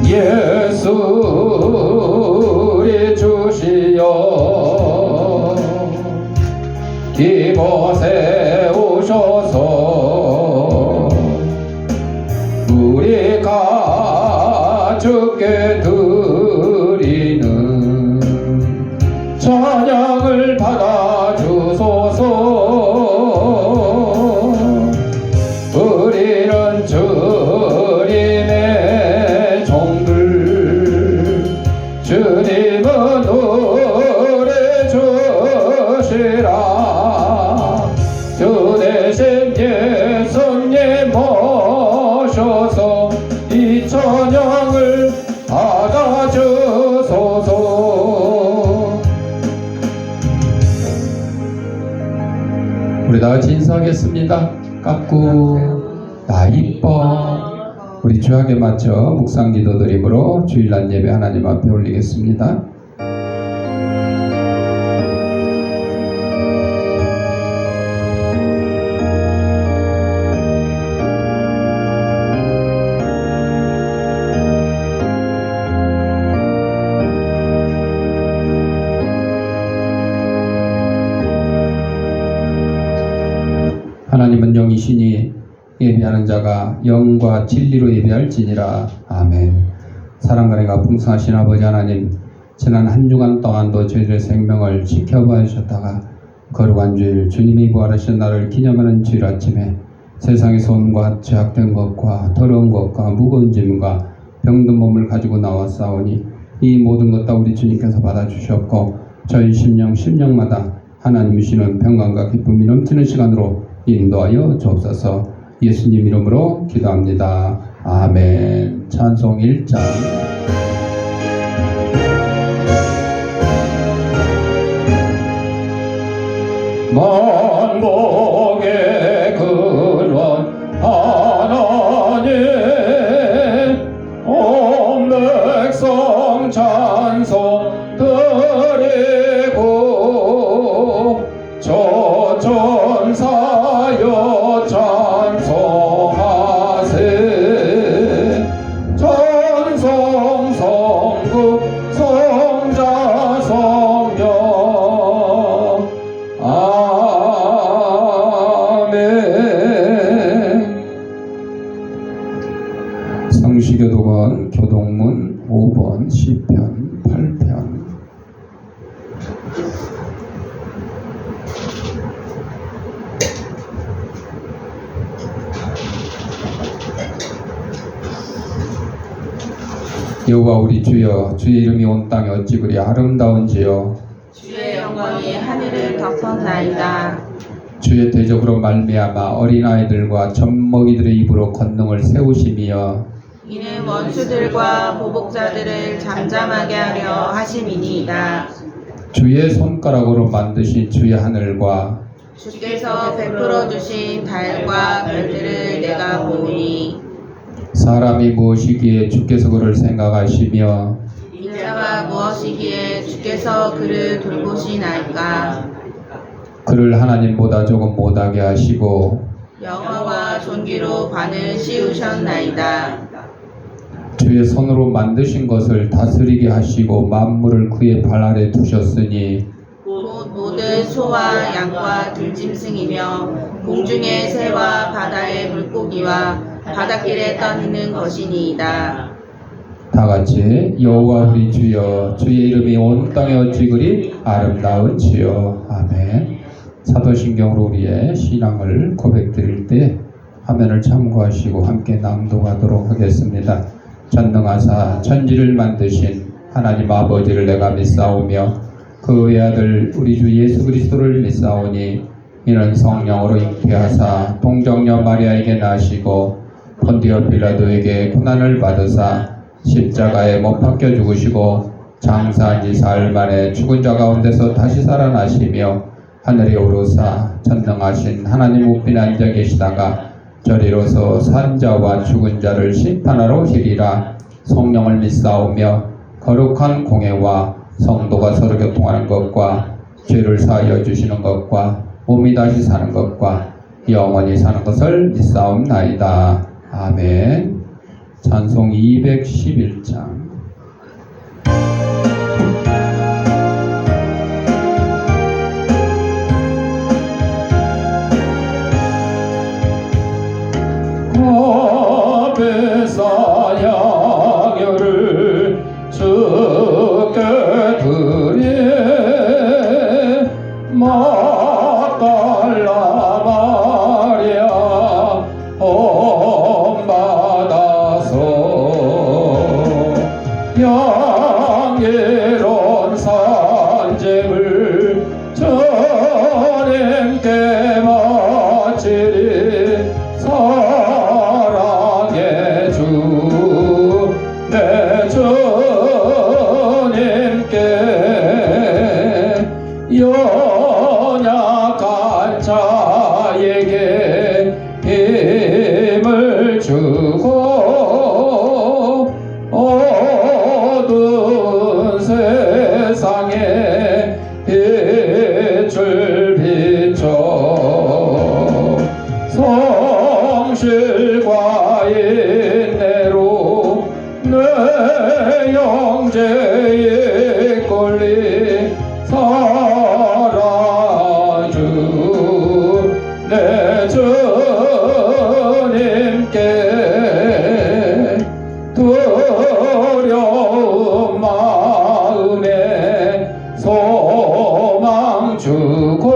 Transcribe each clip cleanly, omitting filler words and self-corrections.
예수의 주시여 이곳에 오셔서 우리 가족께 드리는 찬양을 받아주소서. 우리는 주님의 종들, 주님은 노래 주시라. 주 대신 예수님 모셔서 이 찬양을 받아주소서. 우리 다 같이 인사하겠습니다. 깎고 나 이뻐. 우리 주약에 맞춰 묵상 기도 드림으로 주일날 예배 하나님 앞에 올리겠습니다. 하나님은 영이시니 예배하는 자가 영과 진리로 예배할지니라. 아멘. 사랑과 은혜가 풍성하신 아버지 하나님, 지난 한 주간 동안도 저희들의 생명을 지켜봐 주셨다가 거룩한 주일, 주님이 부활하신 날을 기념하는 주일 아침에 세상에서 온갖 죄악된 것과 더러운 것과 무거운 짐과 병든 몸을 가지고 나왔사오니 이 모든 것 다 우리 주님께서 받아주셨고 저희 심령마다 하나님 주시는 평강과 기쁨이 넘치는 시간으로 인도하여 주옵소서. 예수님 이름으로 기도합니다. 아멘. 찬송 1장. 만복의 근원 하나님, 온 백성 찬송 드리고 저 천사여 찬송하세. 찬송 성부 성자 성령. 아멘. 성시교독원 교동문 5번 시편 8편. 여호와 우리 주여, 주의 이름이 온 땅에 어찌 그리 아름다운지요. 주의 영광이 하늘을 덮었나이다. 주의 대적으로 말미암아 어린아이들과 젖먹이들의 입으로 권능을 세우심이여. 이는 원수들과 보복자들을 잠잠하게 하려 하심이니이다. 주의 손가락으로 만드신 주의 하늘과 주께서 베풀어 주신 달과 별들을 내가 보니 사람이 무엇이기에 주께서 그를 생각하시며 인자가 무엇이기에 주께서 그를 돌보시나이까. 그를 하나님보다 조금 못하게 하시고 영화와 존귀로 관을 씌우셨나이다. 주의 손으로 만드신 것을 다스리게 하시고 만물을 그의 발 아래 두셨으니 곧 모든 소와 양과 들짐승이며 공중의 새와 바다의 물고기와 바닷길에 떠있는 것이니이다. 다같이 여호와 우리 주여, 주의 이름이 온 땅에 어찌 그리 아름다운지요. 아멘. 사도신경으로 우리의 신앙을 고백드릴 때 화면을 참고하시고 함께 낭독하도록 하겠습니다. 전능하사 천지를 만드신 하나님 아버지를 내가 믿사오며 그의 아들 우리 주 예수 그리스도를 믿사오니 이는 성령으로 잉태하사 동정녀 마리아에게 나시고 본디오 빌라도에게 고난을 받으사 십자가에 못 박혀 죽으시고 장사한 지 사흘 만에 죽은 자 가운데서 다시 살아나시며 하늘에 오르사 전능하신 하나님 우편에 앉아 계시다가 저리로서 산자와 죽은 자를 심판하러 오시리라. 성령을 믿사오며 거룩한 공회와 성도가 서로 교통하는 것과 죄를 사하여 주시는 것과 몸이 다시 사는 것과 영원히 사는 것을 믿사옵나이다. 아멘. 찬송 211장. 고배사 향유를 주께 드리 막달라 마리아 본받아서 양계로운 산재물 주님께 바치리 사랑의 주 내 주님께 연약한 자에게 힘을 주고 어두운 세상에 빛을 비춰 성실과 인내로 내 영제의 권리 살아주 내 주님께 두려운 마음에 소망 주고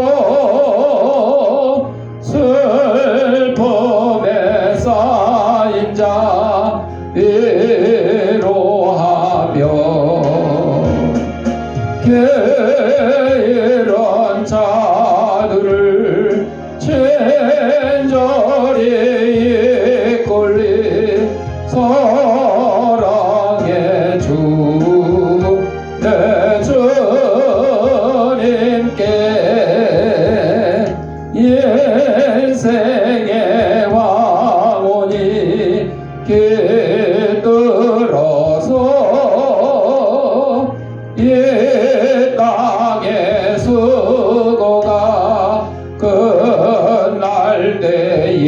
슬픔에 쌓인 자 위로하며 게으른 자들을 친절히 이끌리 사랑의 주 내 주님께 인생의 왕원이 깃들어서 이 땅의 수고가 끝날 때에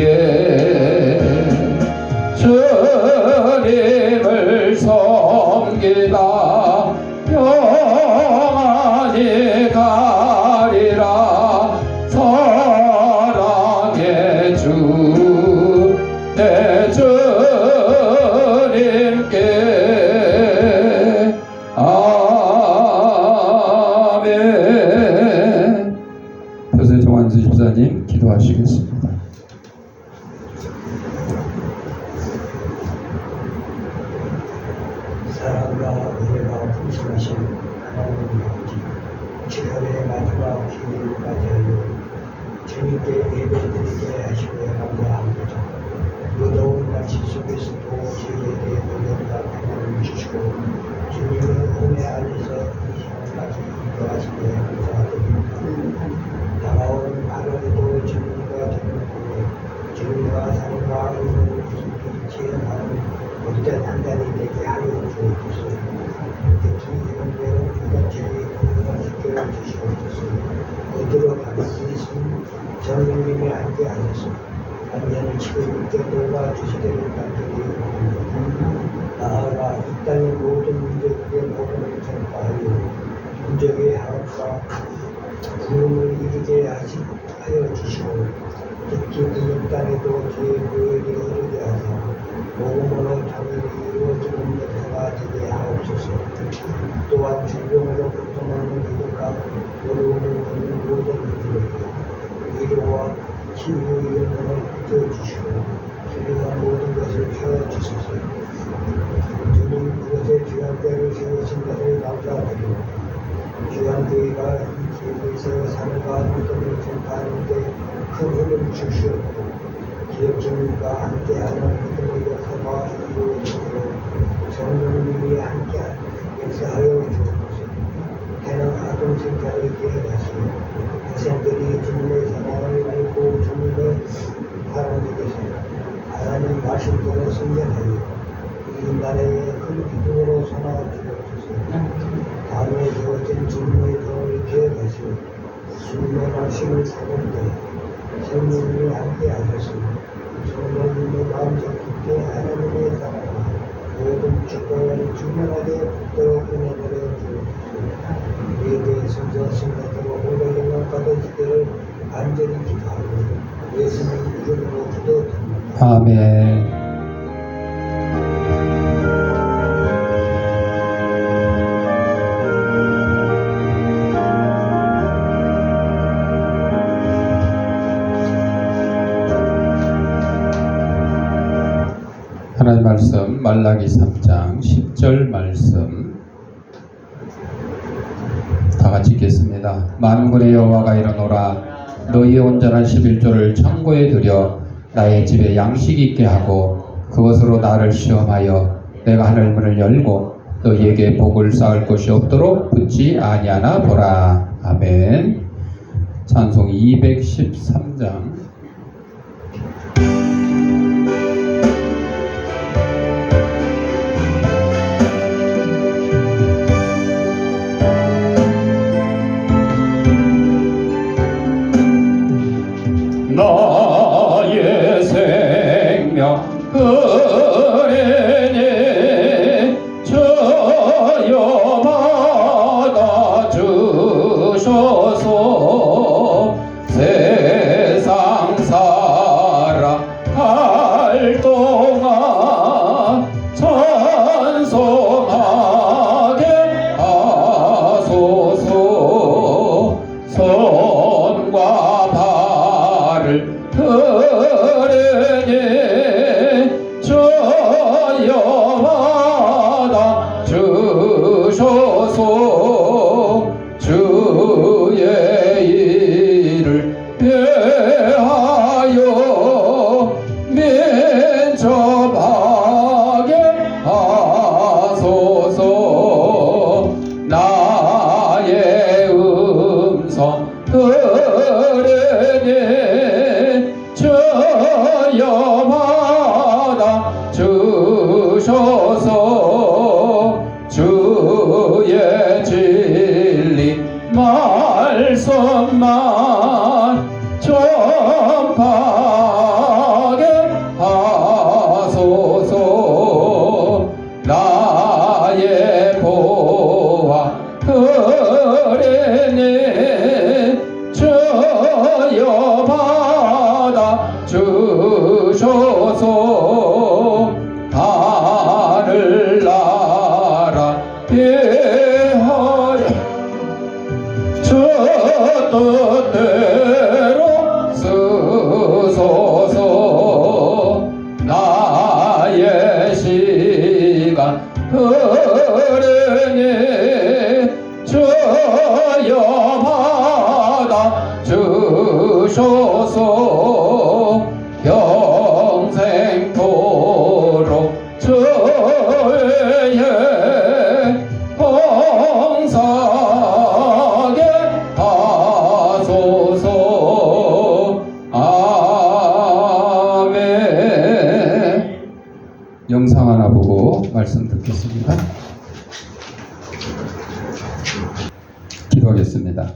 주님을 섬기다 평안히 가리라 사랑의 주 내 주님께 아멘. 표세 정환수 집사님 기도하시겠습니다. 사랑과 은혜가 풍성하신 하나님 아버지, 7월의 마지막 기회를 맞이하여 주님께 예배드리게 하시고 감사합니다. 무더운 날씨 속에서도 저희에게 능력과 평안을 주시고 주님의 은혜 안에서 이 시간까지 인도하시기에 감사드립니다. 다가오는 8월에도 주님과 동행하며 주님과 사랑과 은혜를 깊이 체험하는 복된 한 달이 되게 하여 주옵소서. 특히 이런 때는 부가체의 공부가 지켜 주시옵소서. 어디로 가는지 성령님이 함께 하셔서 완전히 지금 있게 도와주시기를 간절히 옵니다. 나아가 이 땅의 모든 민족에게 복음을 전파하여 민족의 화합과 구원을 이루게 하여 주시고 특히 이 땅에도 주의 교회를 이루게 하사 복음으로 통일이 이루어지는 역사가 되게 하옵소서. 또한 질병으로 고통하는 이들과 어려움을 겪는 모든 이들에게 위로와 치유의 영광을 주시고 필요한 모든 것을 채워주소서. 주님 그것에 주한교회를 세우신 것을 감사드립니다. 주한교회가 이 지역에서 삶과 믿음을 전파하는 데 큰 힘을 주시옵고 기업주님과 함께하는 믿음의 역사가 이루어지도록 성령님이 함께 역사하여 주옵소서. 해는 아동 생자를 기억하시고 학생들이 주님의 사랑을 알고 주님의 사랑에게서 하나님 말씀대로 승리하여 이 나라의 큰 기쁨으로 삼아 주옵소서. 다음에 주어진 주님의 도를 기억하시고 주님의 말씀을 사는데 성령님이 함께 하셨으니 성령님의 마음속 깊게 하나님의 사랑을 간절히 기도하고 예수님 이름으로 기도드립니다. 아멘. 하나님 말씀 말라기 3장 10절 말씀 다 같이 읽겠습니다. 만군의 여호와가 이르노라 너희의 온전한 11조를 창고에 들여 나의 집에 양식 있게 하고 그것으로 나를 시험하여 내가 하늘 문을 열고 너희에게 복을 쌓을 것이 없도록 붙지 아니하나 보라. 아멘. 찬송 213장 나의 생명 그리니 주여 받아 주소서 세상 살아갈 동안 찬송하게 하소서 손과 발을 그리니 주여 받아 주소서 주의 일을 위하여 민첩하게 하소서 나의 음성 그리니 주여 받아 주소서 주의 진리 말씀만 전파하게 하소서 나의 보화 그리니 주여 받아 주소서 하늘나라 위하여 주 뜻대로 쓰소서 나의 시간 흐르니 주여 받아 주소서 평생토록 주의 봉사하게 하소서. 아멘. 영상 하나 보고 말씀 듣겠습니다. 기도하겠습니다.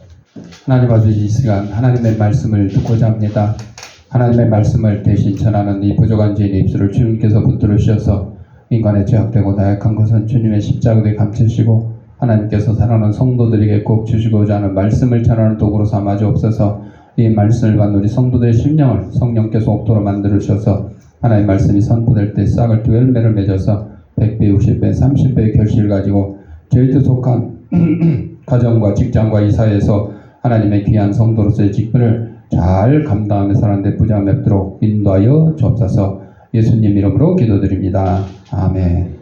하나님 아버지, 이 시간 하나님의 말씀을 듣고자 합니다. 하나님의 말씀을 대신 전하는 이 부족한 죄인의 입술을 주님께서 붙들어 주셔서 인간의 죄악되고 나약한 것은 주님의 십자가에 감추시고 하나님께서 사랑하는 성도들에게 꼭 주시고자 하는 말씀을 전하는 도구로 삼아 주옵소서. 이 말씀을 받는 우리 성도들의 심령을 성령께서 옥도로 만들어 주셔서 하나님의 말씀이 선포될 때 싹을 두 열매를 맺어서 100배, 60배, 30배의 결실을 가지고 저희도 속한 가정과 직장과 이 사회에서 하나님의 귀한 성도로서의 직분을 잘 감당하며 사는 데 부자 맺도록 인도하여 주옵소서. 예수님 이름으로 기도드립니다. 아멘.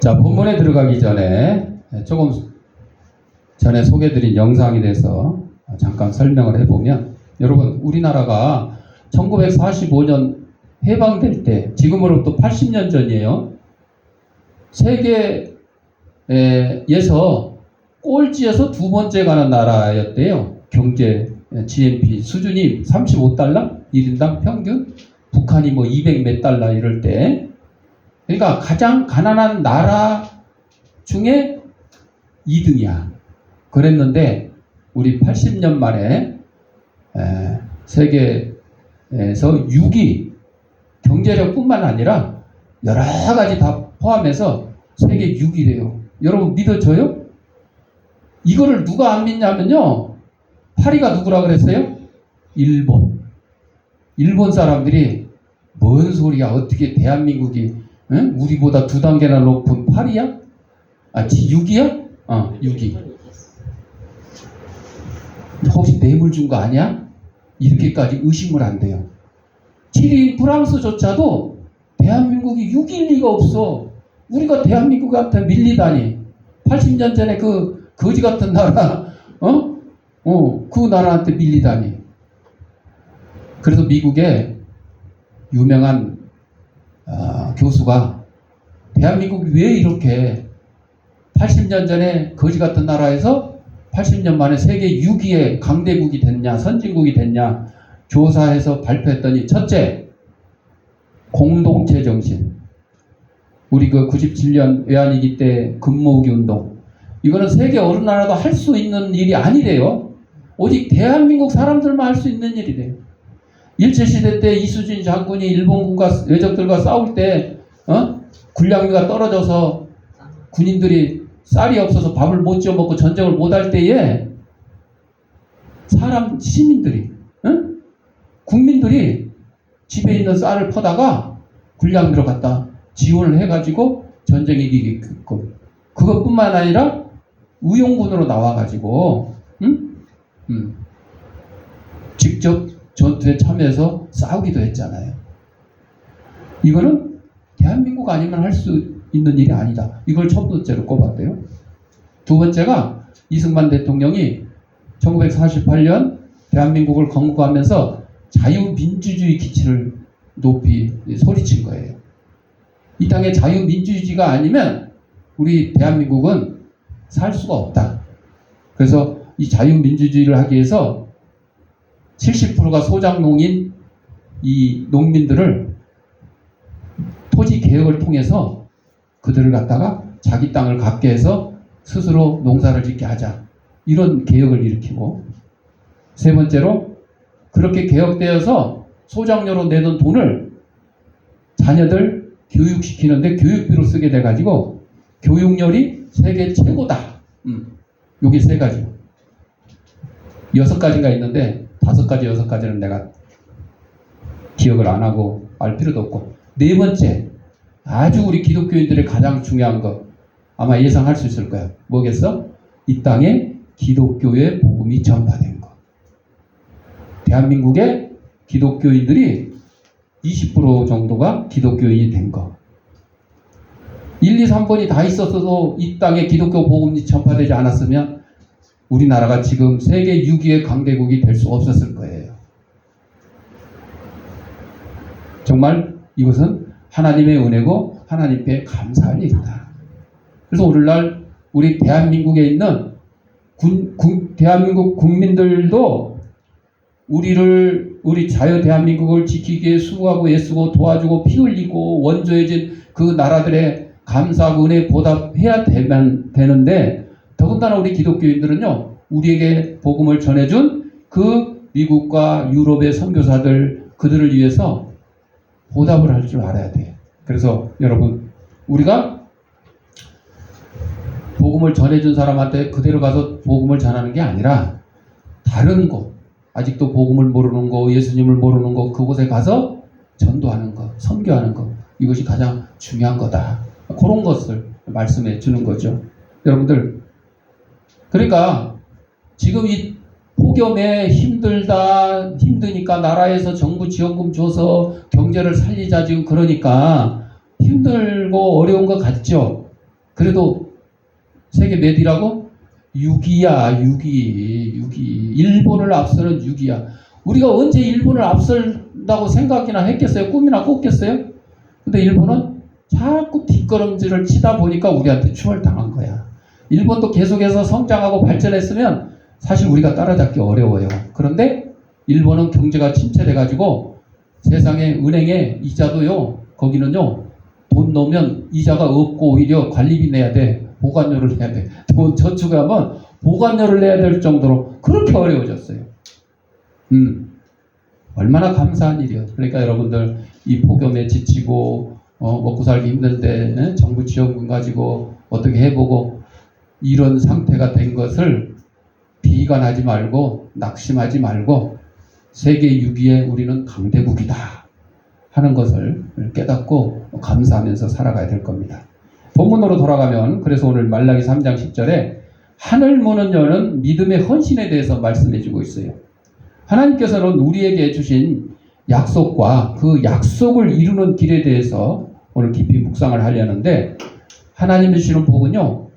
자, 본문에 들어가기 전에 조금 전에 소개드린 영상에 대해서 잠깐 설명을 해보면, 여러분, 우리나라가 1945년 해방될 때, 지금으로부터 80년 전이에요. 세계에서 꼴찌에서 두 번째 가는 나라였대요. 경제 GNP 수준이 35달러? 1인당 평균? 북한이 뭐 200 몇 달러 이럴 때. 그러니까 가장 가난한 나라 중에 2등이야. 그랬는데 우리 80년 만에 세계에서 6위, 경제력뿐만 아니라 여러 가지 다 포함해서 세계 6위래요. 여러분 믿어져요? 이거를 누가 안 믿냐면요, 파리가 누구라 그랬어요? 일본. 일본 사람들이 뭔 소리야? 어떻게 대한민국이 응? 우리보다 2단계나 높은 8이야? 6이야? 6이. 혹시 뇌물 준 거 아니야? 이렇게까지 의심을 안 돼요. 7인 프랑스조차도 대한민국이 6일 리가 없어. 우리가 대한민국한테 밀리다니. 80년 전에 그 거지 같은 나라, 그 나라한테 밀리다니. 그래서 미국의 유명한 교수가 대한민국이 왜 이렇게 80년 전에 거지 같은 나라에서 80년 만에 세계 6위의 강대국이 됐냐, 선진국이 됐냐 조사해서 발표했더니 첫째, 공동체 정신. 우리 그 97년 외환위기 때 금모으기 운동. 이거는 세계 어느 나라도 할 수 있는 일이 아니래요. 오직 대한민국 사람들만 할 수 있는 일이래요. 일제시대 때 이수진 장군이 일본군과 외적들과 싸울 때 군량미가 떨어져서 군인들이 쌀이 없어서 밥을 못 지어 먹고 전쟁을 못 할 때에 사람 시민들이 국민들이 집에 있는 쌀을 퍼다가 군량미로 갖다 지원을 해가지고 전쟁에 이기게끔. 그것뿐만 아니라 의용군으로 나와가지고 직접 전투에 참여해서 싸우기도 했잖아요. 이거는 대한민국 아니면 할 수 있는 일이 아니다. 이걸 첫 번째로 꼽았대요. 두 번째가 이승만 대통령이 1948년 대한민국을 건국하면서 자유민주주의 기치를 높이 소리친 거예요. 이 땅에 자유민주주의가 아니면 우리 대한민국은 살 수가 없다. 그래서 이 자유민주주의를 하기 위해서 70%가 소작농인 이 농민들을 토지 개혁을 통해서 그들을 갖다가 자기 땅을 갖게 해서 스스로 농사를 짓게 하자. 이런 개혁을 일으키고, 세 번째로 그렇게 개혁되어서 소작료로 내던 돈을 자녀들 교육시키는데 교육비로 쓰게 돼가지고 교육열이 세계 최고다. 요게 세 가지. 6가지가 있는데 5가지, 6가지는 내가 기억을 안 하고 알 필요도 없고. 네 번째, 아주 우리 기독교인들의 가장 중요한 거 아마 예상할 수 있을 거야. 뭐겠어? 이 땅에 기독교의 복음이 전파된 거. 대한민국의 기독교인들이 20% 정도가 기독교인이 된 거. 1, 2, 3번이 다 있었어도 이 땅에 기독교 복음이 전파되지 않았으면 우리나라가 지금 세계 6위의 강대국이 될 수 없었을 거예요. 정말 이것은 하나님의 은혜고 하나님께 감사할 일이다. 그래서 오늘날 우리 대한민국에 있는 대한민국 국민들도 우리 자유 대한민국을 지키기 위해 수고하고 애쓰고 도와주고 피 흘리고 원조해진 그 나라들의 감사하고 은혜 보답해야 되는데, 더군다나 우리 기독교인들은요, 우리에게 복음을 전해준 그 미국과 유럽의 선교사들, 그들을 위해서 보답을 할 줄 알아야 돼. 그래서 여러분, 우리가 복음을 전해준 사람한테 그대로 가서 복음을 전하는 게 아니라 다른 곳, 아직도 복음을 모르는 거, 예수님을 모르는 거, 그곳에 가서 전도하는 거, 선교하는 거, 이것이 가장 중요한 거다. 그런 것을 말씀해 주는 거죠. 여러분들, 그러니까 지금 이 폭염에 힘드니까 나라에서 정부 지원금 줘서 경제를 살리자 지금 그러니까 힘들고 어려운 것 같죠. 그래도 세계 몇 위라고? 6위야. 6위. 일본을 앞서는 6위야. 우리가 언제 일본을 앞선다고 생각이나 했겠어요? 꿈이나 꿨겠어요? 근데 일본은 자꾸 뒷걸음질을 치다 보니까 우리한테 추월당한 거야. 일본도 계속해서 성장하고 발전했으면 사실 우리가 따라잡기 어려워요. 그런데 일본은 경제가 침체돼가지고 세상에 은행에 이자도요, 거기는요, 돈 넣으면 이자가 없고 오히려 관리비 내야 돼. 보관료를 내야 돼. 돈 저축하면 보관료를 내야 될 정도로 그렇게 어려워졌어요. 얼마나 감사한 일이에요. 그러니까 여러분들 이 폭염에 지치고 먹고 살기 힘든데 정부 지원금 가지고 어떻게 해보고 이런 상태가 된 것을 비관하지 말고 낙심하지 말고 세계 6위에 우리는 강대국이다 하는 것을 깨닫고 감사하면서 살아가야 될 겁니다. 본문으로 돌아가면 그래서 오늘 말라기 3장 10절에 하늘 문을 여는 믿음의 헌신에 대해서 말씀해 주고 있어요. 하나님께서는 우리에게 주신 약속과 그 약속을 이루는 길에 대해서 오늘 깊이 묵상을 하려는데 하나님이 주시는 복은요.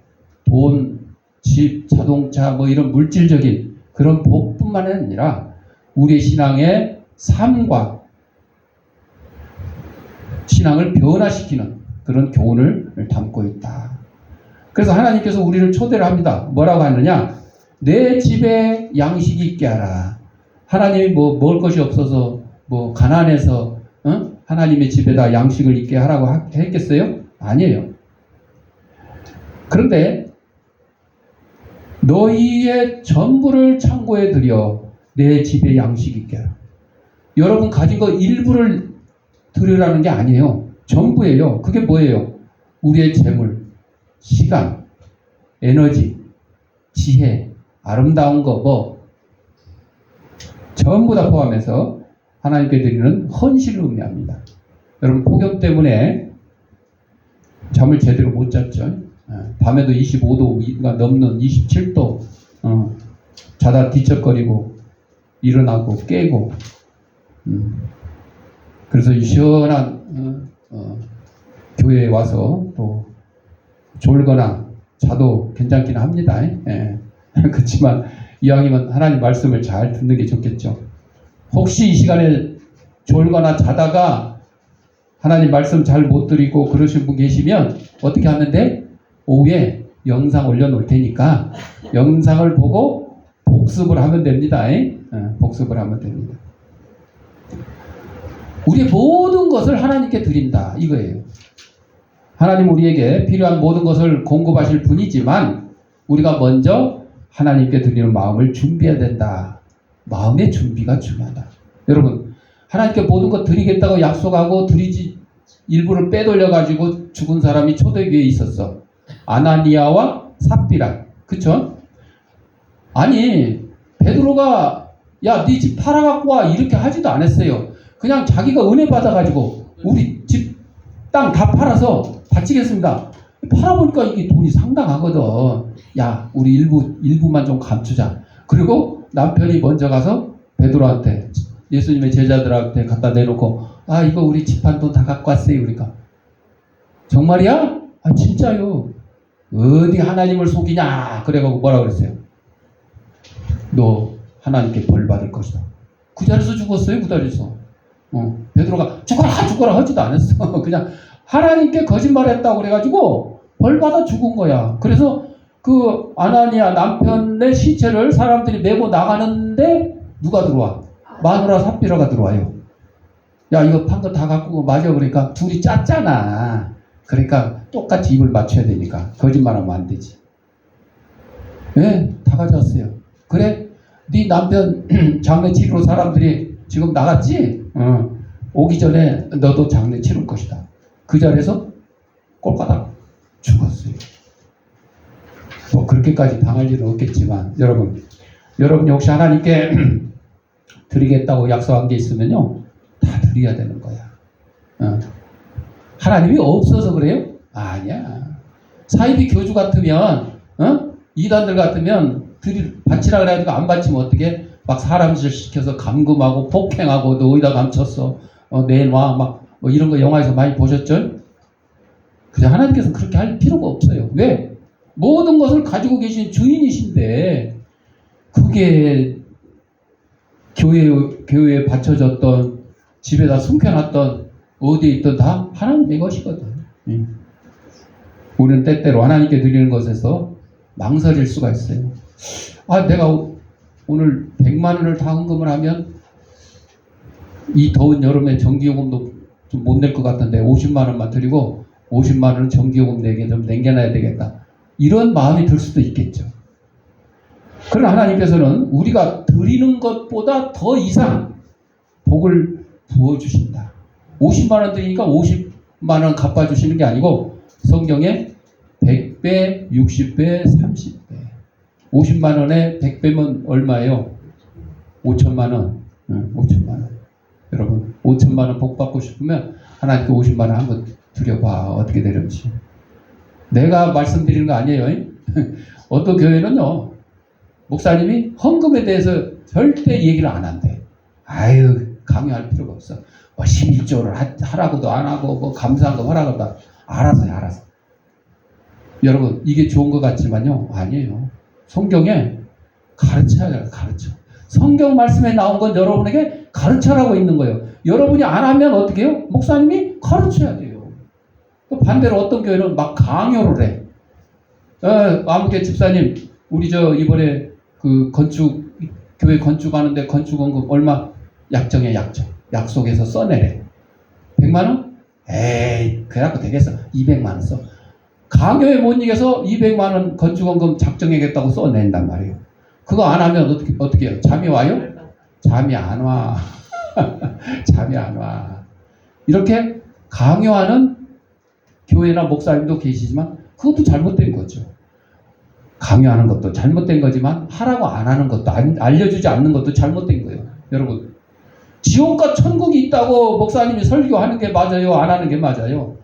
돈, 집, 자동차 뭐 이런 물질적인 그런 복뿐만 아니라 우리의 신앙의 삶과 신앙을 변화시키는 그런 교훈을 담고 있다. 그래서 하나님께서 우리를 초대를 합니다. 뭐라고 하느냐? 내 집에 양식이 있게 하라. 하나님이 뭐 먹을 것이 없어서 뭐 가난해서 하나님의 집에다 양식을 있게 하라고 했겠어요? 아니에요. 그런데 너희의 전부를 창고에 들여 내 집에 양식이 있게 하라. 여러분 가진 거 일부를 드리라는 게 아니에요. 전부예요. 그게 뭐예요? 우리의 재물, 시간, 에너지, 지혜, 아름다운 거 뭐 전부 다 포함해서 하나님께 드리는 헌신을 의미합니다. 여러분 폭염 때문에 잠을 제대로 못 잤죠. 밤에도 25도가 넘는 27도 자다 뒤척거리고 일어나고 깨고 그래서 이 시원한 교회에 와서 또 졸거나 자도 괜찮긴 합니다. 그렇지만 이왕이면 하나님 말씀을 잘 듣는 게 좋겠죠. 혹시 이 시간에 졸거나 자다가 하나님 말씀 잘 못 드리고 그러신 분 계시면 어떻게 하면 돼? 오후에 영상 올려놓을 테니까 영상을 보고 복습을 하면 됩니다. 복습을 하면 됩니다. 우리의 모든 것을 하나님께 드린다 이거예요. 하나님 우리에게 필요한 모든 것을 공급하실 분이지만 우리가 먼저 하나님께 드리는 마음을 준비해야 된다. 마음의 준비가 중요하다. 여러분 하나님께 모든 것 드리겠다고 약속하고 드리지 일부를 빼돌려가지고 죽은 사람이 초대교회에 있었어. 아나니아와 삽비라. 그쵸? 아니 베드로가 야 네 집 팔아갖고 와 이렇게 하지도 않았어요. 그냥 자기가 은혜 받아가지고 우리 집 땅 다 팔아서 바치겠습니다. 팔아보니까 이게 돈이 상당하거든. 야 우리 일부만 좀 감추자. 그리고 남편이 먼저 가서 베드로한테 예수님의 제자들한테 갖다 내놓고 아 이거 우리 집안 돈 다 갖고 왔어요. 그러니까 정말이야? 아 진짜요. 어디 하나님을 속이냐 그래가지고 뭐라 그랬어요? 너 하나님께 벌 받을 것이다. 그 자리에서 죽었어요. 그 자리에서. 베드로가 죽어라 하지도 않았어. 그냥 하나님께 거짓말했다고 그래가지고 벌 받아 죽은 거야. 그래서 그 아나니아 남편의 시체를 사람들이 메고 나가는데 누가 들어와? 마누라 삽비라가 들어와요. 야 이거 판 거 다 갖고 맞아. 그러니까 둘이 짰잖아. 그러니까 똑같이 입을 맞춰야 되니까 거짓말하면 안 되지. 네, 다 가져왔어요. 그래? 네 남편 장례 치르러 사람들이 지금 나갔지? 오기 전에 너도 장례 치를 것이다. 그 자리에서 꼴까닥 죽었어요. 뭐 그렇게까지 당할 일은 없겠지만 여러분 혹시 하나님께 드리겠다고 약속한 게 있으면요 다 드려야 되는 거야. 하나님이 없어서 그래요? 아니야. 사이비 교주 같으면 이단들 같으면 바치라 그래가지고 안 바치면 어떻게 막 사람 시켜서 감금하고 폭행하고 너 어디다 감췄어 내놔 막 뭐 이런 거 영화에서 많이 보셨죠? 그냥 하나님께서 그렇게 할 필요가 없어요. 왜? 모든 것을 가지고 계신 주인이신데 그게 교회에 바쳐졌던 집에다 숨겨놨던 어디에 있던 다 하나님의 것이거든. 우리는 때때로 하나님께 드리는 것에서 망설일 수가 있어요. 아 내가 오늘 100만 원을 다 헌금을 하면 이 더운 여름에 전기요금도 좀 못 낼 것 같은데 50만 원만 드리고 50만 원은 전기요금 내게 좀 남겨놔야 되겠다. 이런 마음이 들 수도 있겠죠. 그러나 하나님께서는 우리가 드리는 것보다 더 이상 복을 부어주신다. 50만 원 드리니까 50만 원 갚아주시는 게 아니고 성경에 100배, 60배, 30배, 50만 원에 100배면 얼마예요? 5천만 원. 5천만 원. 여러분, 5천만 원 복 받고 싶으면 하나님께 50만 원 한번 드려봐. 어떻게 되는지. 내가 말씀드리는 거 아니에요. 어떤 교회는요, 목사님이 헌금에 대해서 절대 얘기를 안 한대. 아유, 강요할 필요가 없어. 뭐 11조를 하라고도 안 하고, 뭐 감사한거 하라고도 알아서 해, 알아서. 여러분, 이게 좋은 것 같지만요, 아니에요. 성경에 가르쳐야 돼요, 가르쳐. 성경 말씀에 나온 건 여러분에게 가르쳐라고 있는 거예요. 여러분이 안 하면 어떻게 해요? 목사님이 가르쳐야 돼요. 또 반대로 어떤 교회는 막 강요를 해. 아무개 집사님, 우리 이번에 그 교회 건축하는데 건축원금 얼마 약정해, 약정. 약속해서 써내래. 100만 원? 에이, 그래갖고 되겠어. 200만 원 써. 강요에 못 이겨서 200만 원 건축원금 작정하겠다고 써낸단 말이에요. 그거 안 하면 어떻게 해요? 잠이 와요? 잠이 안 와. 잠이 안 와. 이렇게 강요하는 교회나 목사님도 계시지만 그것도 잘못된 거죠. 강요하는 것도 잘못된 거지만 하라고 안 하는 것도 알려주지 않는 것도 잘못된 거예요. 여러분, 지옥과 천국이 있다고 목사님이 설교하는 게 맞아요? 안 하는 게 맞아요?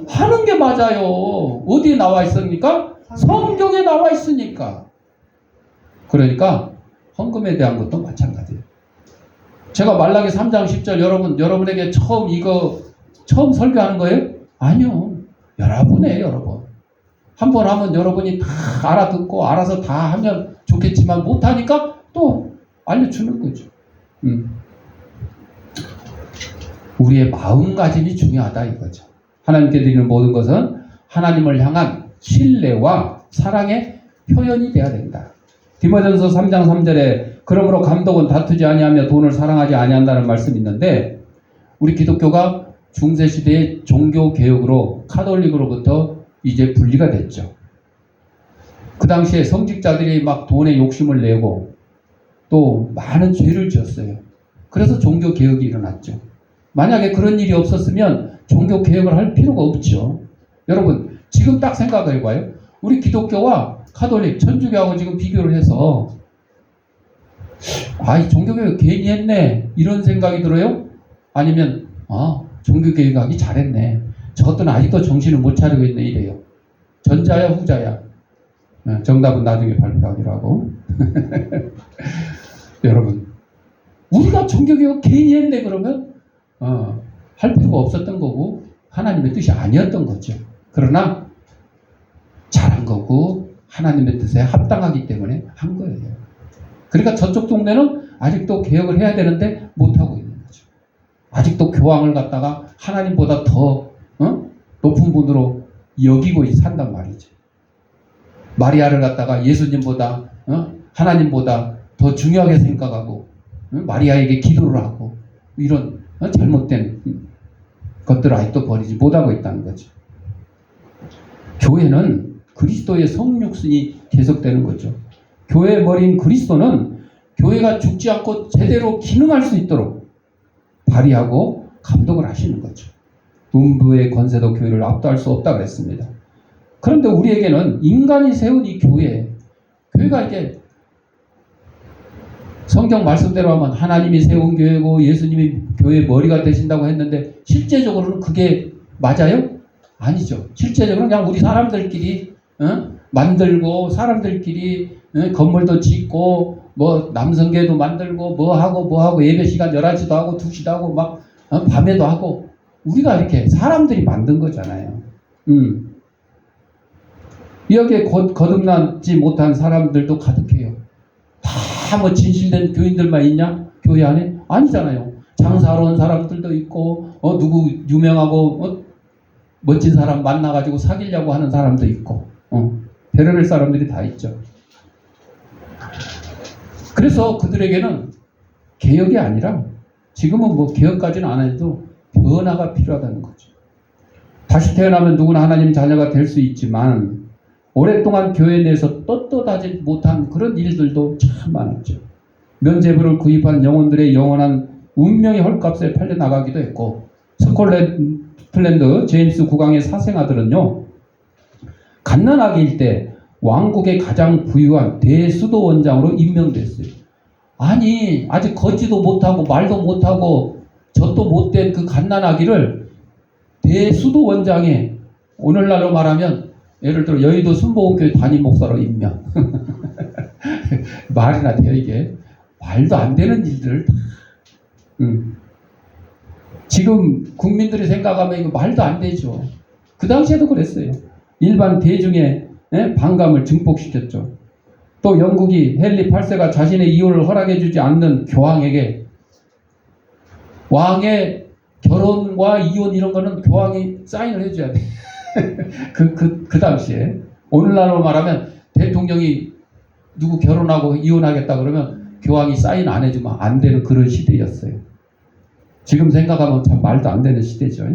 하는 게 맞아요. 어디에 나와 있습니까? 성경에 나와 있으니까. 그러니까 헌금에 대한 것도 마찬가지예요. 제가 말라기 3장 10절 여러분에게 처음 설교하는 거예요? 아니요. 여러분이에요, 여러분. 한 번 하면 여러분이 다 알아듣고 알아서 다 하면 좋겠지만 못하니까 또 알려주는 거죠. 우리의 마음가짐이 중요하다 이거죠. 하나님께 드리는 모든 것은 하나님을 향한 신뢰와 사랑의 표현이 돼야 된다. 디모데전서 3장 3절에 그러므로 감독은 다투지 아니하며 돈을 사랑하지 아니한다는 말씀이 있는데, 우리 기독교가 중세시대의 종교개혁으로 카톨릭으로부터 이제 분리가 됐죠. 그 당시에 성직자들이 막 돈에 욕심을 내고 또 많은 죄를 지었어요. 그래서 종교개혁이 일어났죠. 만약에 그런 일이 없었으면 종교개혁을 할 필요가 없죠. 여러분, 지금 딱 생각해봐요. 우리 기독교와 카톨릭, 천주교하고 지금 비교를 해서 이 종교개혁 괜히 했네 이런 생각이 들어요? 아니면 종교개혁하기 잘했네, 저것들은 아직도 정신을 못 차리고 있네 이래요? 전자야 후자야? 정답은 나중에 발표하기로 하고. 여러분, 우리가 종교개혁 괜히 했네 그러면 할 필요가 없었던 거고 하나님의 뜻이 아니었던 거죠. 그러나 잘한 거고 하나님의 뜻에 합당하기 때문에 한 거예요. 그러니까 저쪽 동네는 아직도 개혁을 해야 되는데 못하고 있는 거죠. 아직도 교황을 갖다가 하나님보다 더 높은 분으로 여기고 산단 말이죠. 마리아를 갖다가 예수님보다 하나님보다 더 중요하게 생각하고 마리아에게 기도를 하고 이런 잘못된 것들을 아직도 버리지 못하고 있다는 거죠. 교회는 그리스도의 성육신이 계속되는 거죠. 교회의 머리인 그리스도는 교회가 죽지 않고 제대로 기능할 수 있도록 발휘하고 감독을 하시는 거죠. 음부의 권세도 교회를 압도할 수 없다고 했습니다. 그런데 우리에게는 인간이 세운 이 교회가 이제 성경 말씀대로 하면 하나님이 세운 교회고 예수님이 교회의 머리가 되신다고 했는데 실제적으로는 그게 맞아요? 아니죠. 실제적으로는 그냥 우리 사람들끼리 만들고 사람들끼리 건물도 짓고 뭐 남성계도 만들고 뭐하고 예배 시간 11시도 하고 2시도 하고 막 밤에도 하고 우리가 이렇게 사람들이 만든 거잖아요. 여기에 거듭나지 못한 사람들도 가득해요. 다 뭐 진실된 교인들만 있냐? 교회 안에? 아니잖아요. 장사하러 온 사람들도 있고 누구 유명하고 멋진 사람 만나가지고 사귀려고 하는 사람도 있고 별의별 사람들이 다 있죠. 그래서 그들에게는 개혁이 아니라 지금은 뭐 개혁까지는 안 해도 변화가 필요하다는 거죠. 다시 태어나면 누구나 하나님 자녀가 될 수 있지만 오랫동안 교회 내에서 떳떳하지 못한 그런 일들도 참 많았죠. 면죄부를 구입한 영혼들의 영원한 운명의 헐값에 팔려나가기도 했고, 스콜틀랜드 제임스 국왕의 사생아들은요, 갓난아기일 때 왕국의 가장 부유한 대수도원장으로 임명됐어요. 아니, 아직 걷지도 못하고 말도 못하고 젖도 못된 그 갓난아기를 대수도원장에, 오늘날로 말하면 예를 들어 여의도 순복음교회 담임 목사로 임명. 말이나 돼요 이게. 말도 안 되는 일들을 다. 지금 국민들이 생각하면 이거 말도 안 되죠. 그 당시에도 그랬어요. 일반 대중의 반감을 증폭시켰죠. 또 영국이 헨리 8세가 자신의 이혼을 허락해주지 않는 교황에게, 왕의 결혼과 이혼 이런 거는 교황이 사인을 해줘야 돼. 그 당시에. 오늘날로 말하면 대통령이 누구 결혼하고 이혼하겠다 그러면 교황이 사인 안 해주면 안 되는 그런 시대였어요. 지금 생각하면 참 말도 안 되는 시대죠.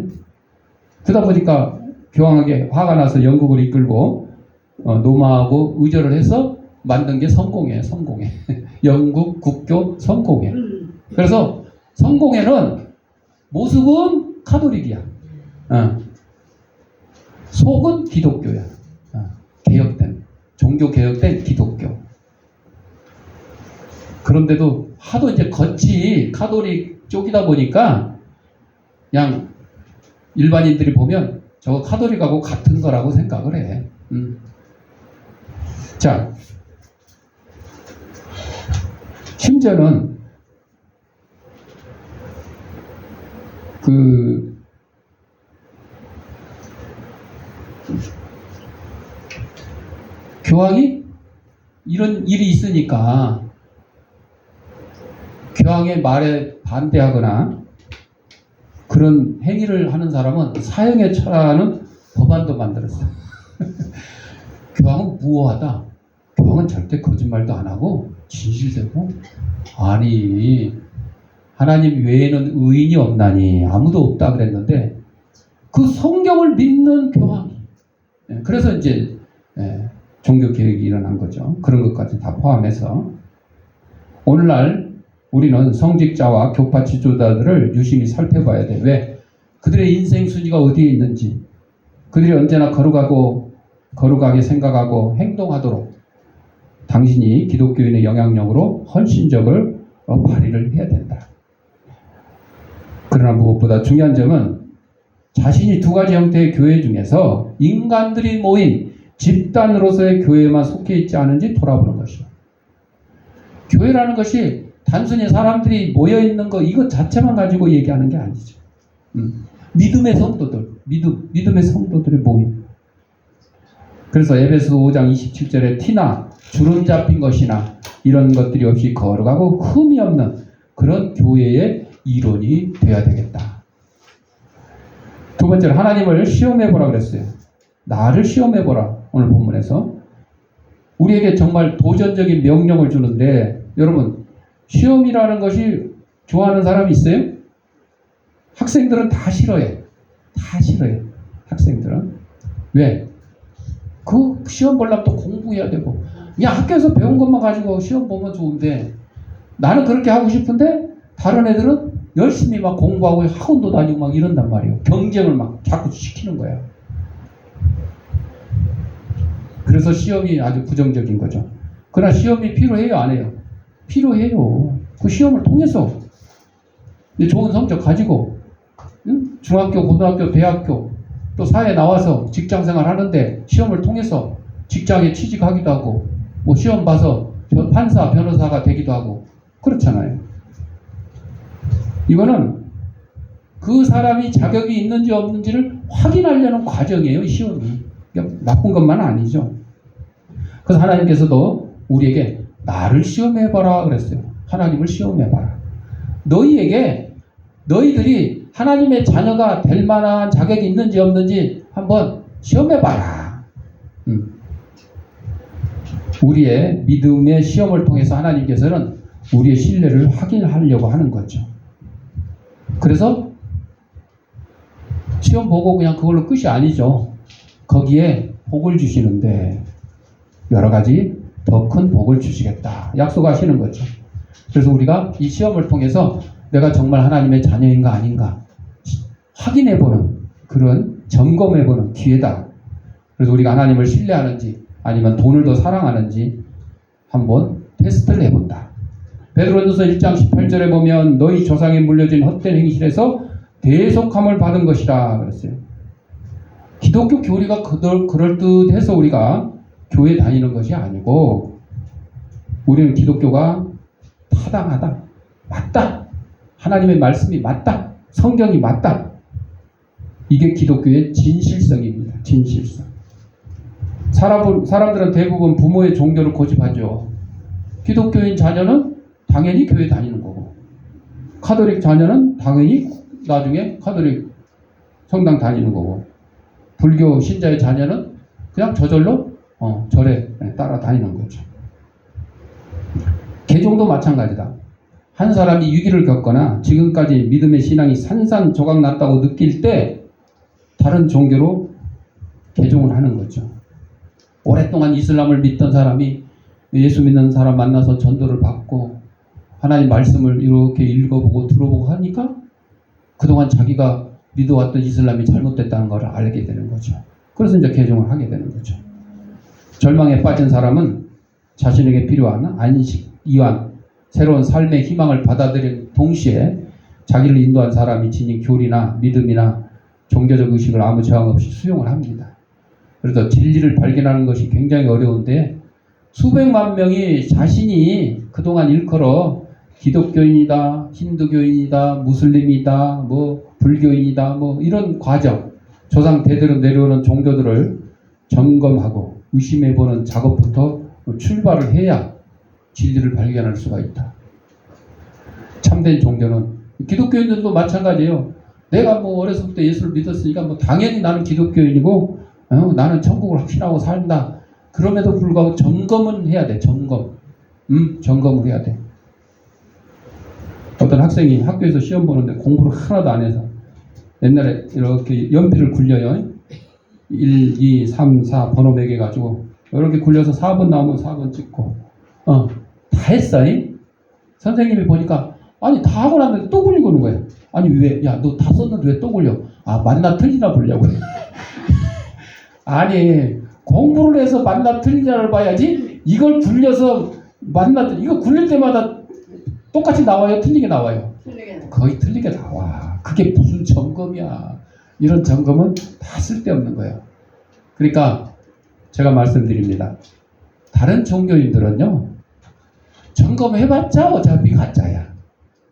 그러다 보니까 교황에게 화가 나서 영국을 이끌고 노마하고 의절을 해서 만든 게 성공회예요. 성공회. 영국 국교 성공회. 그래서 성공회는 모습은 카톨릭이야. 속은 기독교야. 개혁된, 종교 개혁된 기독교. 그런데도 하도 이제 겉이 카톨릭 쪽이다 보니까 그냥 일반인들이 보면 저거 카톨릭하고 같은 거라고 생각을 해. 자, 심지어는 교황이 이런 일이 있으니까 교황의 말에 반대하거나 그런 행위를 하는 사람은 사형에 처하는 법안도 만들었어요. 교황은 무오하다. 교황은 절대 거짓말도 안 하고 진실되고, 아니 하나님 외에는 의인이 없나니 아무도 없다 그랬는데 그 성경을 믿는 교황이, 그래서 이제 종교 개혁이 일어난 거죠. 그런 것까지 다 포함해서 오늘날 우리는 성직자와 교파 지도자들을 유심히 살펴봐야 돼. 왜? 그들의 인생 순위가 어디에 있는지, 그들이 언제나 거룩하게 생각하고 행동하도록 당신이 기독교인의 영향력으로 헌신적을 발휘를 해야 된다. 그러나 무엇보다 중요한 점은 자신이 두 가지 형태의 교회 중에서 인간들이 모인 집단으로서의 교회에만 속해 있지 않은지 돌아보는 것이요. 교회라는 것이 단순히 사람들이 모여있는 거 이것 자체만 가지고 얘기하는 게 아니죠. 믿음의 성도들, 믿음의 성도들의 모임. 그래서 에베소 5장 27절에 티나 주름 잡힌 것이나 이런 것들이 없이 거룩하고 흠이 없는 그런 교회의 일원이 되어야 되겠다. 두 번째로 하나님을 시험해보라 그랬어요. 나를 시험해보라. 오늘 본문에서 우리에게 정말 도전적인 명령을 주는데, 여러분 시험이라는 것이 좋아하는 사람이 있어요? 학생들은 다 싫어해. 다 싫어해. 학생들은. 왜? 그 시험 보려면 또 공부해야 되고, 그냥 학교에서 배운 것만 가지고 시험 보면 좋은데, 나는 그렇게 하고 싶은데 다른 애들은 열심히 막 공부하고 학원도 다니고 막 이런단 말이에요. 경쟁을 막 자꾸 시키는 거야. 그래서 시험이 아주 부정적인 거죠. 그러나 시험이 필요해요, 안 해요? 필요해요. 그 시험을 통해서 좋은 성적 가지고 중학교, 고등학교, 대학교 또 사회에 나와서 직장생활 하는데 시험을 통해서 직장에 취직하기도 하고, 뭐 시험 봐서 판사, 변호사가 되기도 하고 그렇잖아요. 이거는 그 사람이 자격이 있는지 없는지를 확인하려는 과정이에요, 시험이. 나쁜 것만 아니죠. 그래서 하나님께서도 우리에게 나를 시험해봐라 그랬어요. 하나님을 시험해봐라. 너희들이 하나님의 자녀가 될 만한 자격이 있는지 없는지 한번 시험해봐라. 우리의 믿음의 시험을 통해서 하나님께서는 우리의 신뢰를 확인하려고 하는 거죠. 그래서 시험 보고 그냥 그걸로 끝이 아니죠. 거기에 복을 주시는데 여러 가지 더 큰 복을 주시겠다 약속하시는 거죠. 그래서 우리가 이 시험을 통해서 내가 정말 하나님의 자녀인가 아닌가 확인해보는, 그런 점검해보는 기회다. 그래서 우리가 하나님을 신뢰하는지 아니면 돈을 더 사랑하는지 한번 테스트를 해본다. 베드로전서 1장 18절에 보면 너희 조상에 물려진 헛된 행실에서 대속함을 받은 것이라 그랬어요. 기독교 교리가 그럴듯해서 우리가 교회 다니는 것이 아니고 우리는 기독교가 타당하다, 맞다, 하나님의 말씀이 맞다, 성경이 맞다. 이게 기독교의 진실성입니다. 진실성. 사람들은 대부분 부모의 종교를 고집하죠. 기독교인 자녀는 당연히 교회 다니는 거고, 카톨릭 자녀는 당연히 나중에 카톨릭 성당 다니는 거고, 불교 신자의 자녀는 그냥 저절로 절에 따라 다니는 거죠. 개종도 마찬가지다. 한 사람이 위기를 겪거나 지금까지 믿음의 신앙이 산산조각 났다고 느낄 때 다른 종교로 개종을 하는 거죠. 오랫동안 이슬람을 믿던 사람이 예수 믿는 사람 만나서 전도를 받고 하나님 말씀을 이렇게 읽어보고 들어보고 하니까 그동안 자기가 믿어왔던 이슬람이 잘못됐다는 걸 알게 되는 거죠. 그래서 이제 개종을 하게 되는 거죠. 절망에 빠진 사람은 자신에게 필요한 안식, 이완, 새로운 삶의 희망을 받아들인 동시에 자기를 인도한 사람이 지닌 교리나 믿음이나 종교적 의식을 아무 저항 없이 수용을 합니다. 그래서 진리를 발견하는 것이 굉장히 어려운데 수백만 명이 자신이 그동안 일컬어 기독교인이다, 힌두교인이다, 무슬림이다, 뭐 불교인이다, 뭐 이런 과정, 조상 대대로 내려오는 종교들을 점검하고 의심해보는 작업부터 출발을 해야 진리를 발견할 수가 있다. 참된 종교는 기독교인들도 마찬가지예요. 내가 뭐 어려서부터 예수를 믿었으니까 뭐 당연히 나는 기독교인이고 나는 천국을 확신하고 산다. 그럼에도 불구하고 점검은 해야 돼. 점검을 해야 돼. 어떤 학생이 학교에서 시험 보는데 공부를 하나도 안 해서 옛날에 이렇게 연필을 굴려요. 1, 2, 3, 4 번호 매겨가지고 이렇게 굴려서 4번 나오면 4번 찍고 다 했어. 선생님이 보니까 아니 다 하고 나면 또 굴리고 오는 거야. 아니 왜? 야 너 다 썼는데 왜 또 굴려? 아 맞나 틀리나 보려고. 아니 공부를 해서 맞나 틀리나를 봐야지 이걸 굴려서 맞나 이거 굴릴 때마다 똑같이 나와요? 틀리게 나와요? 거의 틀리게 나와. 그게 무슨 점검이야. 이런 점검은 다 쓸데없는 거예요. 그러니까 제가 말씀드립니다. 다른 종교인들은요 점검해봤자 어차피 가짜야.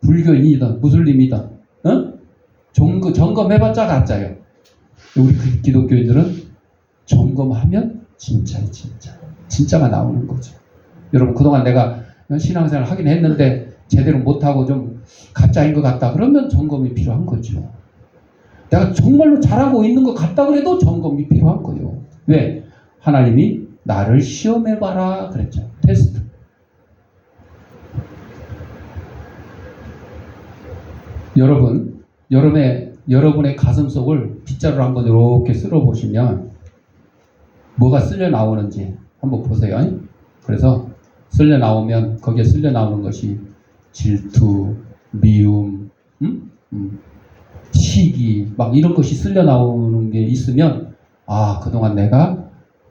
불교인이든 무슬림이든 점검해봤자 가짜예요. 우리 기독교인들은 점검하면 진짜예요. 진짜가 나오는 거죠. 여러분 그동안 내가 신앙생활 하긴 했는데 제대로 못하고 좀 가짜인 것 같다 그러면 점검이 필요한 거죠. 내가 정말로 잘하고 있는 것 같다 그래도 점검이 필요한 거예요. 왜? 하나님이 나를 시험해봐라 그랬죠. 테스트. 여러분의 가슴 속을 빗자루로 한번 이렇게 쓸어 보시면 뭐가 쓸려 나오는지 한번 보세요. 그래서 쓸려 나오면 거기에 쓸려 나오는 것이 질투, 미움, 시기 막 이런 것이 쓸려 나오는 게 있으면 아 그동안 내가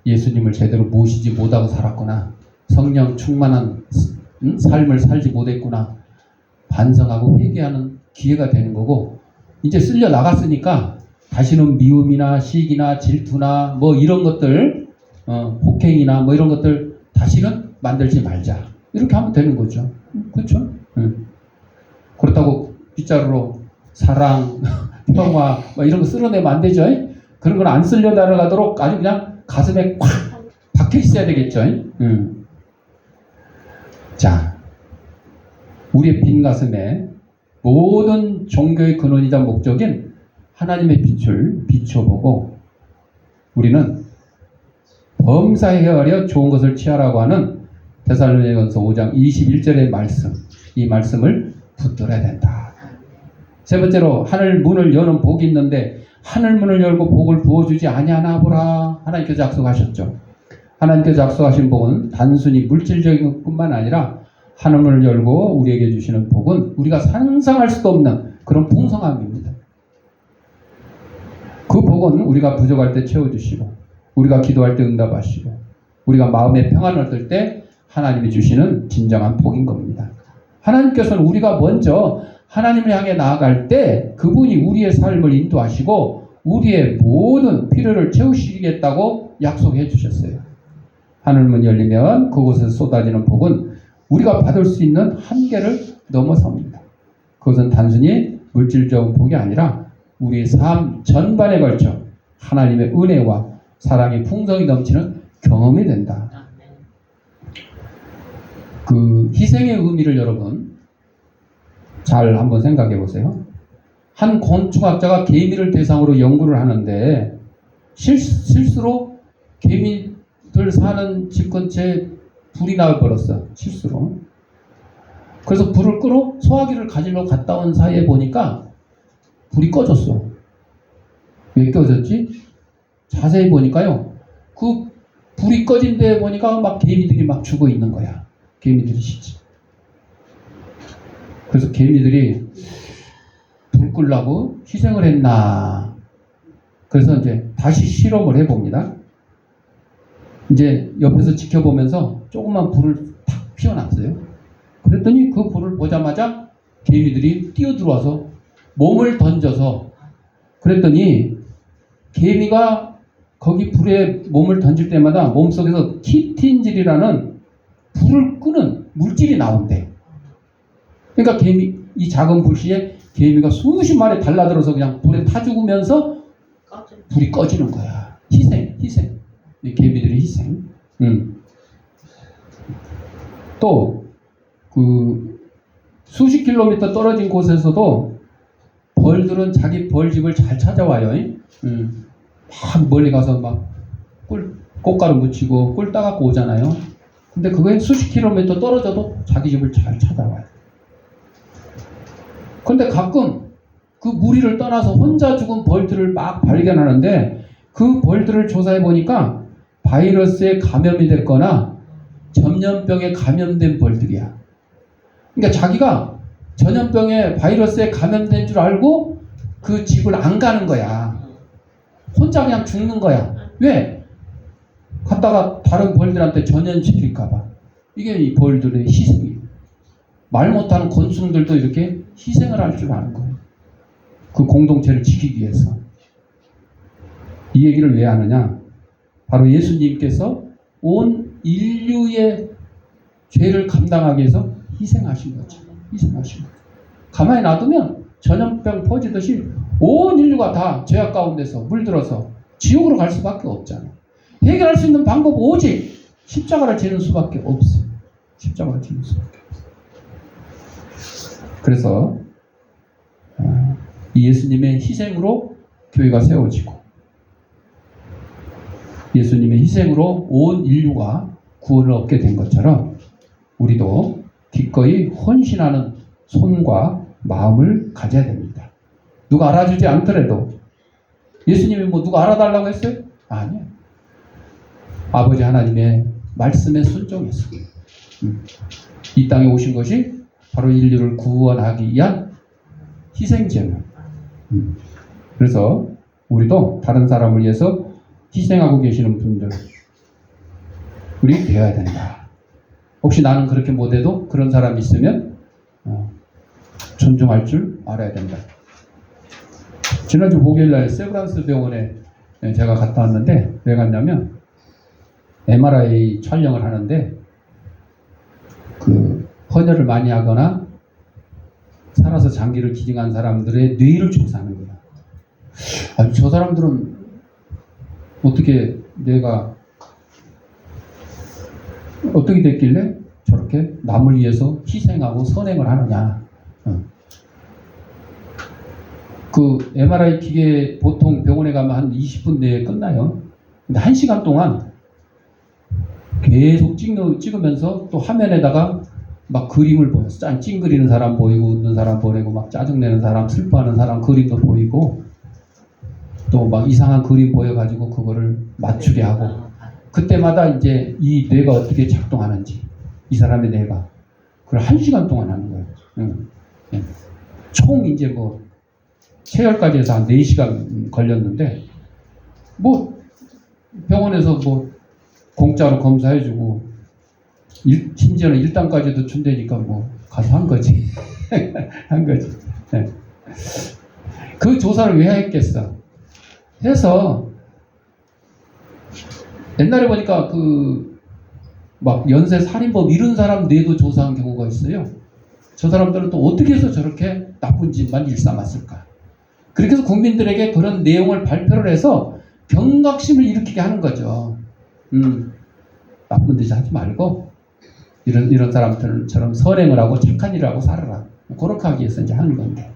예수님을 제대로 모시지 못하고 살았구나. 성령 충만한 삶을 살지 못했구나. 반성하고 회개하는 기회가 되는 거고 이제 쓸려 나갔으니까 다시는 미움이나 시기나 질투나 뭐 이런 것들 폭행이나 뭐 이런 것들 다시는 만들지 말자. 이렇게 하면 되는 거죠. 그렇죠? 그렇다고 빗자루로 사랑, 평화 뭐 이런 거 쓸어내면 안 되죠. 그런 건 안 쓸려 날아가도록 아주 그냥 가슴에 꽉 박혀 있어야 되겠죠. 자, 우리의 빈 가슴에 모든 종교의 근원이자 목적인 하나님의 빛을 비춰보고 우리는 범사에 헤아려 좋은 것을 취하라고 하는 데살로니가전서 5장 21절의 말씀, 이 말씀을 붙들어야 된다. 세 번째로 하늘 문을 여는 복이 있는데 하늘 문을 열고 복을 부어주지 아니하나 보라. 하나님께서 약속하셨죠. 하나님께서 약속하신 복은 단순히 물질적인 것뿐만 아니라 하늘 문을 열고 우리에게 주시는 복은 우리가 상상할 수도 없는 그런 풍성함입니다. 그 복은 우리가 부족할 때 채워주시고 우리가 기도할 때 응답하시고 우리가 마음의 평안을 얻을 때 하나님이 주시는 진정한 복인 겁니다. 하나님께서는 우리가 먼저 하나님을 향해 나아갈 때 그분이 우리의 삶을 인도하시고 우리의 모든 필요를 채우시겠다고 약속해 주셨어요. 하늘문 열리면 그곳에서 쏟아지는 복은 우리가 받을 수 있는 한계를 넘어섭니다. 그것은 단순히 물질적인 복이 아니라 우리의 삶 전반에 걸쳐 하나님의 은혜와 사랑의 풍성이 넘치는 경험이 된다. 그 희생의 의미를 여러분 잘 한번 생각해 보세요. 한 곤충학자가 개미를 대상으로 연구를 하는데 실수로 개미들 사는 집 근처에 불이 나버렸어. 실수로. 그래서 불을 끄러 소화기를 가지러 갔다 온 사이에 보니까 불이 꺼졌어. 왜 꺼졌지? 자세히 보니까요. 그 불이 꺼진 데 보니까 막 개미들이 막 죽어 있는 거야. 개미들이 시지. 그래서 개미들이 불 끄려고 희생을 했나. 그래서 이제 다시 실험을 해봅니다. 이제 옆에서 지켜보면서 조그만 불을 탁 피워놨어요. 그랬더니 그 불을 보자마자 개미들이 뛰어들어와서 몸을 던져서 그랬더니 개미가 거기 불에 몸을 던질 때마다 몸속에서 키틴질이라는 불을 끄는 물질이 나온대. 그러니까 이 작은 불씨에 개미가 수십 마리 달라들어서 그냥 불에 타 죽으면서 불이 꺼지는 거야. 희생. 이 개미들의 희생. 또 그 수십 킬로미터 떨어진 곳에서도 벌들은 자기 벌집을 잘 찾아와요. 막 멀리 가서 막 꽃가루 묻히고 꿀 따갖고 오잖아요. 근데 그게 수십 킬로미터 떨어져도 자기 집을 잘 찾아와요. 근데 가끔 그 무리를 떠나서 혼자 죽은 벌들을 막 발견하는데 그 벌들을 조사해 보니까 바이러스에 감염이 됐거나 전염병에 감염된 벌들이야. 그러니까 자기가 전염병에 바이러스에 감염된 줄 알고 그 집을 안 가는 거야. 혼자 그냥 죽는 거야. 왜? 갔다가 다른 벌들한테 전염시킬까봐. 이게 이 벌들의 희생이에요. 말 못하는 곤충들도 이렇게 희생을 할 줄 아는 거예요. 그 공동체를 지키기 위해서. 이 얘기를 왜 하느냐? 바로 예수님께서 온 인류의 죄를 감당하기 위해서 희생하신 거죠. 희생하신 거죠. 가만히 놔두면 전염병 퍼지듯이 온 인류가 다 죄악 가운데서 물들어서 지옥으로 갈 수밖에 없잖아요. 해결할 수 있는 방법 오직 십자가를 지는 수밖에 없어요. 십자가를 지는 수밖에 없어요. 그래서 이 예수님의 희생으로 교회가 세워지고 예수님의 희생으로 온 인류가 구원을 얻게 된 것처럼 우리도 기꺼이 헌신하는 손과 마음을 가져야 됩니다. 누가 알아주지 않더라도 예수님이 뭐 누가 알아달라고 했어요? 아니요. 아버지 하나님의 말씀에 순종해서 이 땅에 오신 것이 바로 인류를 구원하기 위한 희생제물. 그래서 우리도 다른 사람을 위해서 희생하고 계시는 분들 우리 되어야 된다. 혹시 나는 그렇게 못해도 그런 사람이 있으면 존중할 줄 알아야 된다. 지난주 목요일날 세브란스 병원에 제가 갔다 왔는데 왜 갔냐면 MRI 촬영을 하는데 그 헌혈을 많이 하거나 살아서 장기를 기증한 사람들의 뇌를 조사하는 거야. 아니, 저 사람들은 어떻게 뇌가 어떻게 됐길래 저렇게 남을 위해서 희생하고 선행을 하느냐. 그 MRI 기계 보통 병원에 가면 한 20분 내에 끝나요. 근데 1시간 동안 계속 찍으면서 또 화면에다가 막 그림을 보였어. 찡그리는 사람 보이고 웃는 사람 보이고 막 짜증내는 사람 슬퍼하는 사람 그림도 보이고 또 막 이상한 그림 보여가지고 그거를 맞추게 하고 그때마다 이제 이 뇌가 어떻게 작동하는지 이 사람의 뇌가 그걸 1시간 동안 하는 거예요. 총 이제 뭐 체열까지 해서 한 4시간 걸렸는데 뭐 병원에서 뭐 공짜로 검사해주고 심지어는 1단까지도 준다니까 뭐 가서 한 거지. 한 거지. 네. 그 조사를 왜 했겠어? 해서 옛날에 보니까 그 막 연쇄 살인범 이런 사람 뇌도 조사한 경우가 있어요. 저 사람들은 또 어떻게 해서 저렇게 나쁜 짓만 일삼았을까? 그렇게 해서 국민들에게 그런 내용을 발표를 해서 경각심을 일으키게 하는 거죠. 나쁜 짓 하지 말고 이런 사람들처럼 선행을 하고 착한 일을 하고 살아라. 그렇게 하기 위해서 이제 하는 건데.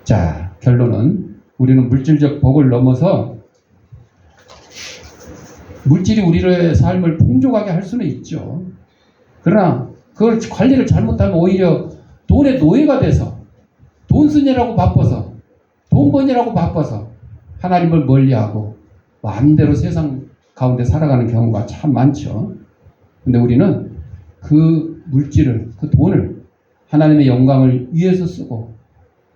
자, 결론은 우리는 물질적 복을 넘어서 물질이 우리의 삶을 풍족하게 할 수는 있죠. 그러나 그걸 관리를 잘못하면 오히려 돈의 노예가 돼서 돈 쓰느라고 바빠서 돈 버느라고 바빠서 하나님을 멀리하고 마음대로 세상 가운데 살아가는 경우가 참 많죠. 근데 우리는 그 물질을, 그 돈을 하나님의 영광을 위해서 쓰고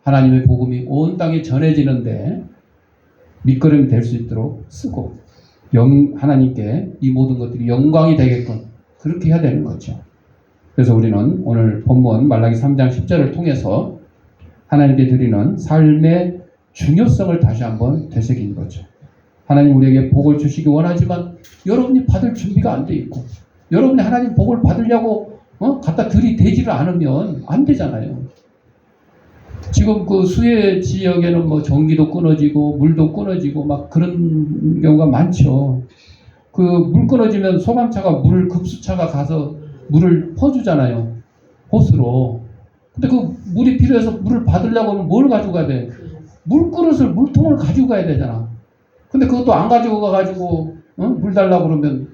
하나님의 복음이 온 땅에 전해지는데 밑거름이 될 수 있도록 쓰고 하나님께 이 모든 것들이 영광이 되게끔 그렇게 해야 되는 거죠. 그래서 우리는 오늘 본문 말라기 3장 10절을 통해서 하나님께 드리는 삶의 중요성을 다시 한번 되새긴 거죠. 하나님 우리에게 복을 주시기 원하지만 여러분이 받을 준비가 안 돼 있고 여러분이 하나님 복을 받으려고 갖다 들이대지를 않으면 안 되잖아요. 지금 그 수해 지역에는 뭐 전기도 끊어지고 물도 끊어지고 막 그런 경우가 많죠. 그 물 끊어지면 소방차가 물 급수차가 가서 물을 퍼주잖아요. 호스로. 근데 그 물이 필요해서 물을 받으려고 하면 뭘 가지고 가야 돼? 물그릇을, 물통을 가지고 가야 되잖아. 근데 그것도 안 가지고 가가지고 물 달라고 그러면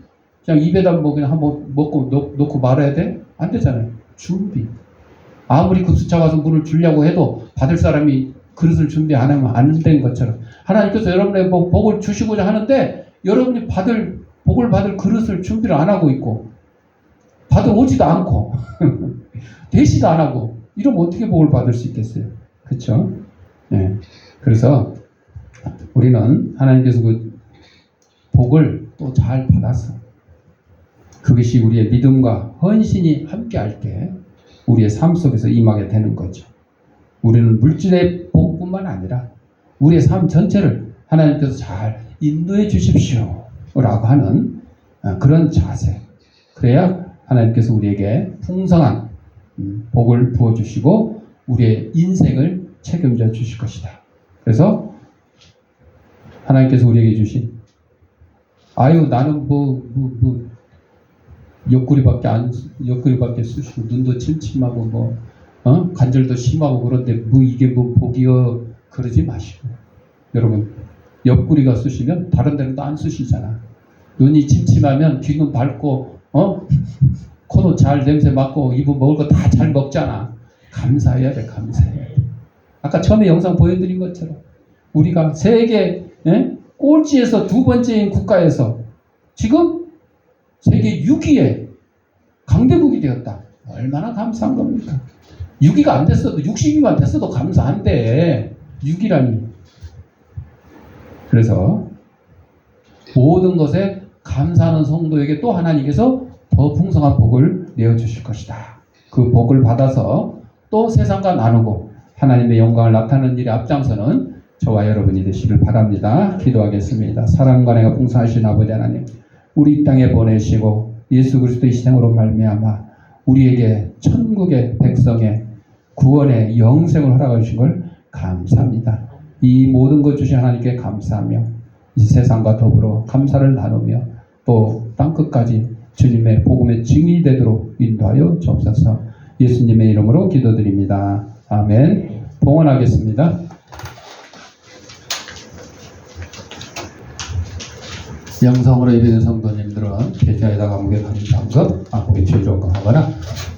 그냥 입에다 뭐 그냥 한번 먹고 놓고 말아야 돼? 안 되잖아요. 준비. 아무리 급수차 가서 물을 주려고 해도 받을 사람이 그릇을 준비 안 하면 안 된 것처럼 하나님께서 여러분의 복을 주시고자 하는데 여러분이 복을 받을 그릇을 준비를 안 하고 있고 받아 오지도 않고 대시도 안 하고 이러면 어떻게 복을 받을 수 있겠어요? 그렇죠? 네. 그래서 우리는 하나님께서 그 복을 또 잘 받아서 그것이 우리의 믿음과 헌신이 함께 할 때 우리의 삶 속에서 임하게 되는 거죠. 우리는 물질의 복뿐만 아니라 우리의 삶 전체를 하나님께서 잘 인도해 주십시오 라고 하는 그런 자세. 그래야 하나님께서 우리에게 풍성한 복을 부어주시고 우리의 인생을 책임져 주실 것이다. 그래서 하나님께서 우리에게 주신 나는 옆구리밖에 쑤시고 눈도 침침하고 관절도 심하고 그런데 이게 복이여 그러지 마시고 여러분 옆구리가 쑤시면 다른 데는 또 안 쑤시잖아. 눈이 침침하면 귀는 밝고 코도 잘 냄새 맡고 입은 먹을 거 다 잘 먹잖아. 감사해야 돼. 감사해야 돼. 아까 처음에 영상 보여드린 것처럼 우리가 세계 꼴찌에서 두 번째인 국가에서 지금 세계 6위에 강대국이 되었다. 얼마나 감사한 겁니까? 6위가 안 됐어도 60위만 됐어도 감사한데 6위라니. 그래서 모든 것에 감사하는 성도에게 또 하나님께서 더 풍성한 복을 내어주실 것이다. 그 복을 받아서 또 세상과 나누고 하나님의 영광을 나타내는 일에 앞장서는 저와 여러분이 되시길 바랍니다. 기도하겠습니다. 사랑과 내가 풍성하신 아버지 하나님, 우리 이 땅에 보내시고 예수 그리스도의 희생으로 말미암아 우리에게 천국의 백성의 구원의 영생을 허락해 주신 걸 감사합니다. 이 모든 것 주신 하나님께 감사하며 이 세상과 더불어 감사를 나누며 또 땅끝까지 주님의 복음의 증인이 되도록 인도하여 주옵소서. 예수님의 이름으로 기도드립니다. 아멘. 봉헌하겠습니다. 영성으로 예배된 성도님들은 계좌에다 감옥에 감사한급, 아무개 최종금하거나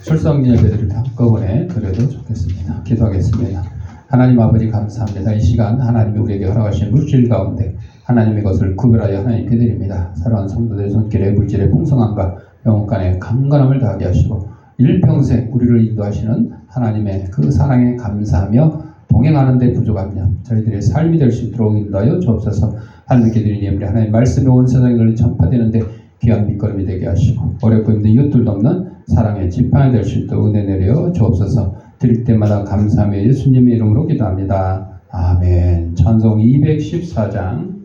출석 예배들을 한꺼번에 드려도 좋겠습니다. 기도하겠습니다. 하나님 아버지 감사합니다. 이 시간 하나님이 우리에게 허락하신 물질 가운데 하나님의 것을 구별하여 하나님께 드립니다. 사랑하는 성도들의 손길에 물질의 풍성함과 영혼간의 강건함을 더하게 하시고 일평생 우리를 인도하시는 하나님의 그 사랑에 감사하며 동행하는 데 부족하며 저희들의 삶이 될 수 있도록 인도하여 주옵소서. 하나님께 드린 예물이 하나님 말씀이 온 세상에 널리 전파되는데 귀한 밑거름이 되게 하시고 어렵고 힘든 이웃들도 없는 사랑의 지팡이 될 수 있도록 은혜 내려 주옵소서. 드릴 때마다 감사하며 예수님의 이름으로 기도합니다. 아멘. 찬송 214장.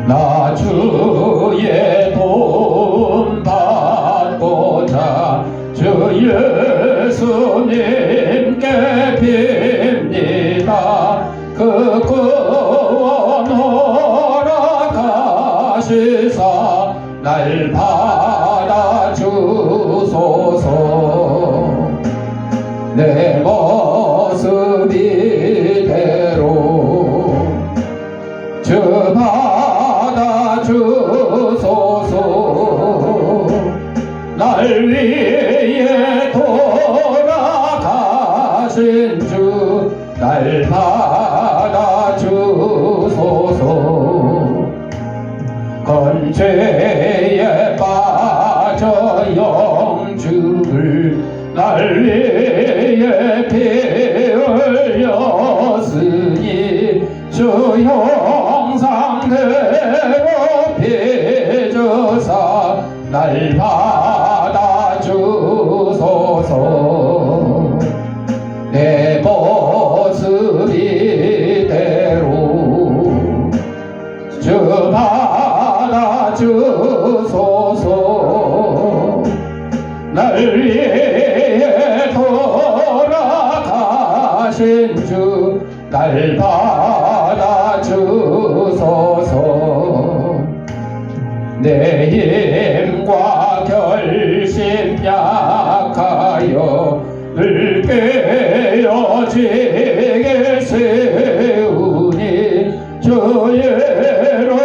나 주의 돈 받고자 주 예수님께 빕니다. 그 구원 허락하시사 날 받아주소서. 내 모습 이대로 주 받아주소서. 날 위해 돌아가신 주 날 받아주소서. 건죄에 빠져 영주를 날 위해 피 흘렸으니 주 형상대로 빚으사 날 받아주소서. 내 모습 이대로 주 받아주소서. 날 위해 돌아가신 주 날 받아주소서. 내 힘과 결심 약하여 늘 깨어지게 세우니 주의 이름으로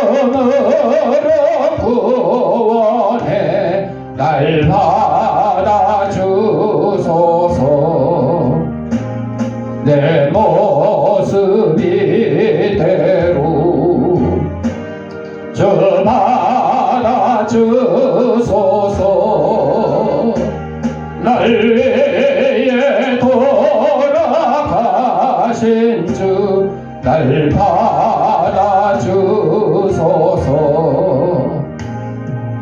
구원해 날 받아주소서. 내 모습 이대로 주 받아주소서. 날 위해 돌아가신 주 날 받아주소서.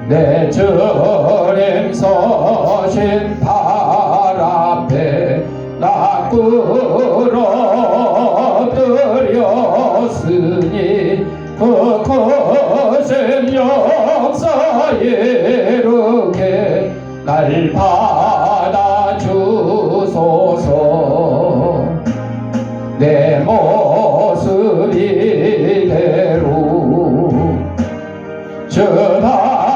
내 주님 서신 발 앞에 나 꿇어드렸으니 그 거센 역사 이루게 날 받아주소서. 내 모습 이대로 주 받아주소서.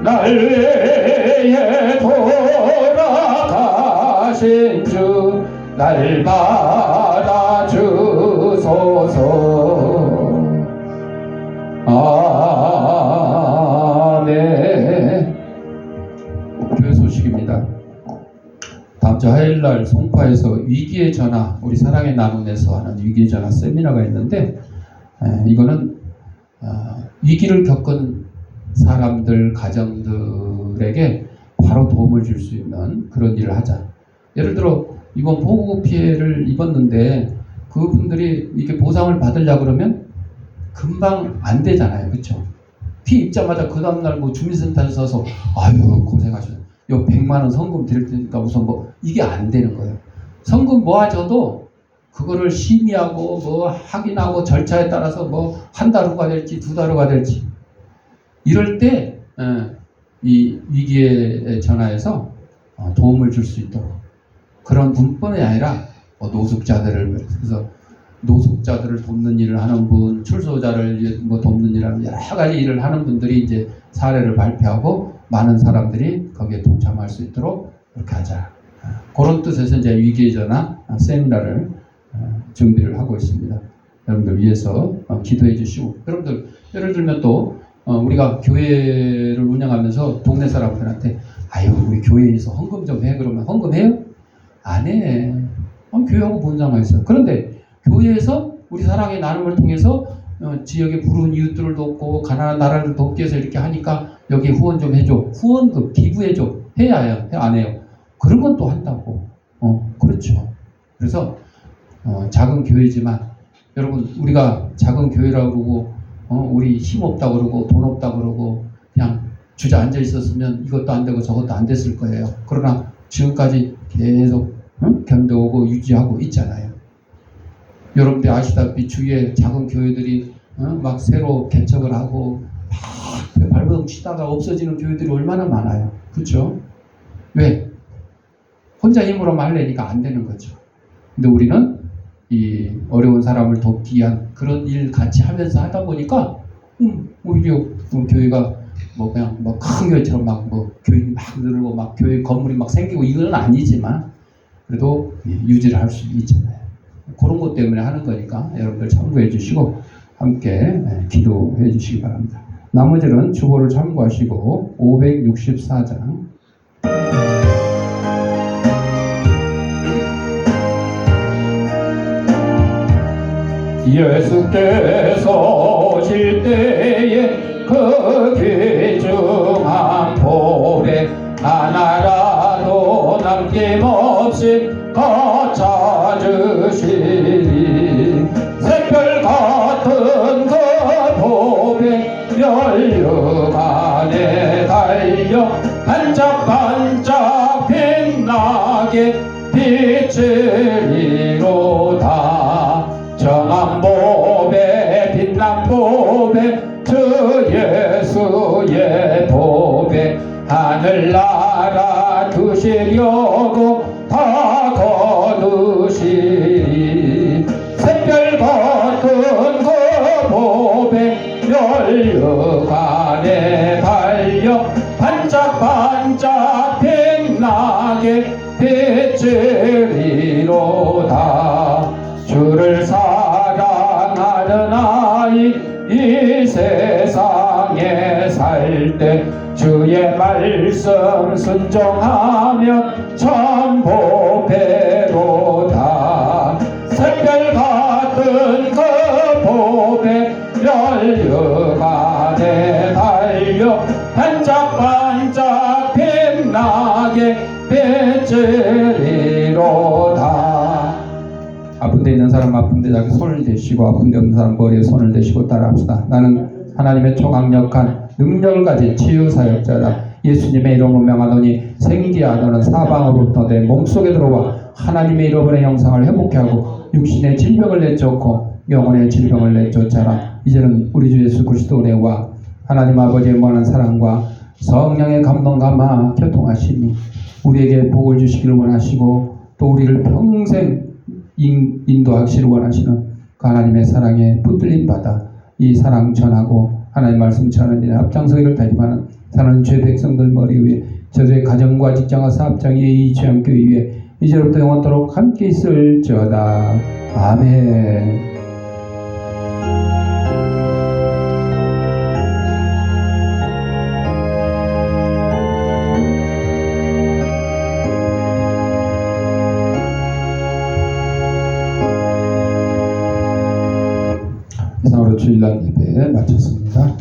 날 위해 돌아가신 주 날 받아주소서. 아멘. 교회 소식입니다. 다음 주 화요일날 송파에서 위기의 전화, 우리 사랑의 나눔에서 하는 위기의 전화 세미나가 있는데, 이거는 위기를 겪은 사람들, 가정들에게 바로 도움을 줄 수 있는 그런 일을 하자. 예를 들어 이번 폭우 피해를 입었는데 그분들이 이렇게 보상을 받으려고 그러면 금방 안 되잖아요. 그렇죠? 피해 입자마자 그 다음날 뭐 주민센터에 서서 아유 고생하셨어요. 요 100만 원 성금 드릴 테니까 우선 뭐 이게 안 되는 거예요. 성금 모아져도 그거를 심의하고 뭐 확인하고 절차에 따라서 뭐 한 달 후가 될지 두 달 후가 될지 이럴 때 이 위기에 전화해서 도움을 줄 수 있도록 그런 분뿐이 아니라 노숙자들을 그래서 노숙자들을 돕는 일을 하는 분, 출소자를 뭐 돕는 일을 하는 여러 가지 일을 하는 분들이 이제 사례를 발표하고 많은 사람들이 거기에 동참할 수 있도록 그렇게 하자. 그런 뜻에서 이제 위기의 전화 세미나를 준비를 하고 있습니다. 여러분들 위해서 기도해 주시고, 여러분들 예를 들면 또 우리가 교회를 운영하면서 동네 사람들한테 아유 우리 교회에서 헌금 좀 해 그러면 헌금해요? 안 해. 교회하고 뭔 상관 있어요. 그런데 교회에서 우리 사랑의 나눔을 통해서 지역에 부르는 이웃들을 돕고 가난한 나라를 돕기 위해서 이렇게 하니까 여기 후원 좀 해줘. 후원금 기부해줘. 해야 해요? 안 해요? 그런 건 또 한다고. 그렇죠. 그래서 작은 교회지만 여러분 우리가 작은 교회라고 그러고 우리 힘 없다고 그러고 돈 없다고 그러고 그냥 주저앉아 있었으면 이것도 안 되고 저것도 안 됐을 거예요. 그러나 지금까지 계속 견뎌오고 유지하고 있잖아요. 여러분들 아시다시피 주위에 작은 교회들이 막 새로 개척을 하고 막 발버둥 치다가 없어지는 교회들이 얼마나 많아요. 그렇죠? 왜? 혼자 힘으로만 하려니까 안 되는 거죠. 근데 우리는 이 어려운 사람을 돕기 위한 그런 일 같이 하면서 하다 보니까 오히려 교회가 뭐 그냥 뭐 큰 교회처럼 막 뭐 교인이 막 늘고 막 교회 건물이 막 생기고 이건 아니지만 그래도 유지를 할 수 있잖아요. 그런 것 때문에 하는 거니까 여러분들 참고해 주시고 함께 기도해 주시기 바랍니다. 나머지는 주보를 참고하시고 564장 예수께서 오실 때에 그 귀중한 보배 하나라도 남김없이 거쳐주시리. 새별 같은 그 보배 연력 안에 달려 반짝반짝 빛나게 비치리로다. 정한 보배 빛난 보배 주 예수의 보배 하늘나라 두시려고 다 거두시리. 샛별 같은 그 보배 연력 안에 달려 반짝반짝 빛나게 비치리로다. 주를 사랑하는 아이 이 세상에 살 때 주의 말씀 순종하면 참 보배로다. 샛별 같은 그 보배 연력 안에 달려 반짝반짝 빛나게 비치리로다. 아픈 데 있는 사람 아픈 데 자기 손을 대시고 아픈 데 없는 사람 머리에 손을 대시고 따라합시다. 나는 하나님의 초강력한 능력을 가진 치유사역자다. 예수님의 이름으로 명하노니 생기야 너는 사방으로부터 내 몸속에 들어와 하나님의 이름의 형상을 회복케 하고 육신의 질병을 내쫓고 영혼의 질병을 내쫓아라. 이제는 우리 주 예수 그리스도 은혜와 하나님 아버지의 무한한 사랑과 성령의 감동 감화 교통하심이 우리에게 복을 주시기를 원하시고 또 우리를 평생 인도하시기를 원하시는 그 하나님의 사랑에 붙들림 받아 이 사랑 전하고 하나님 말씀 전하는 일에 앞장서기를 다짐하는 사는 죄 백성들 머리 위에 저들의 가정과 직장과 사업장에 이 죄함교회 위에 이제부터 영원토록 함께 있을지어다. 아멘. 이상으로 주일날 예배 마쳤습니다.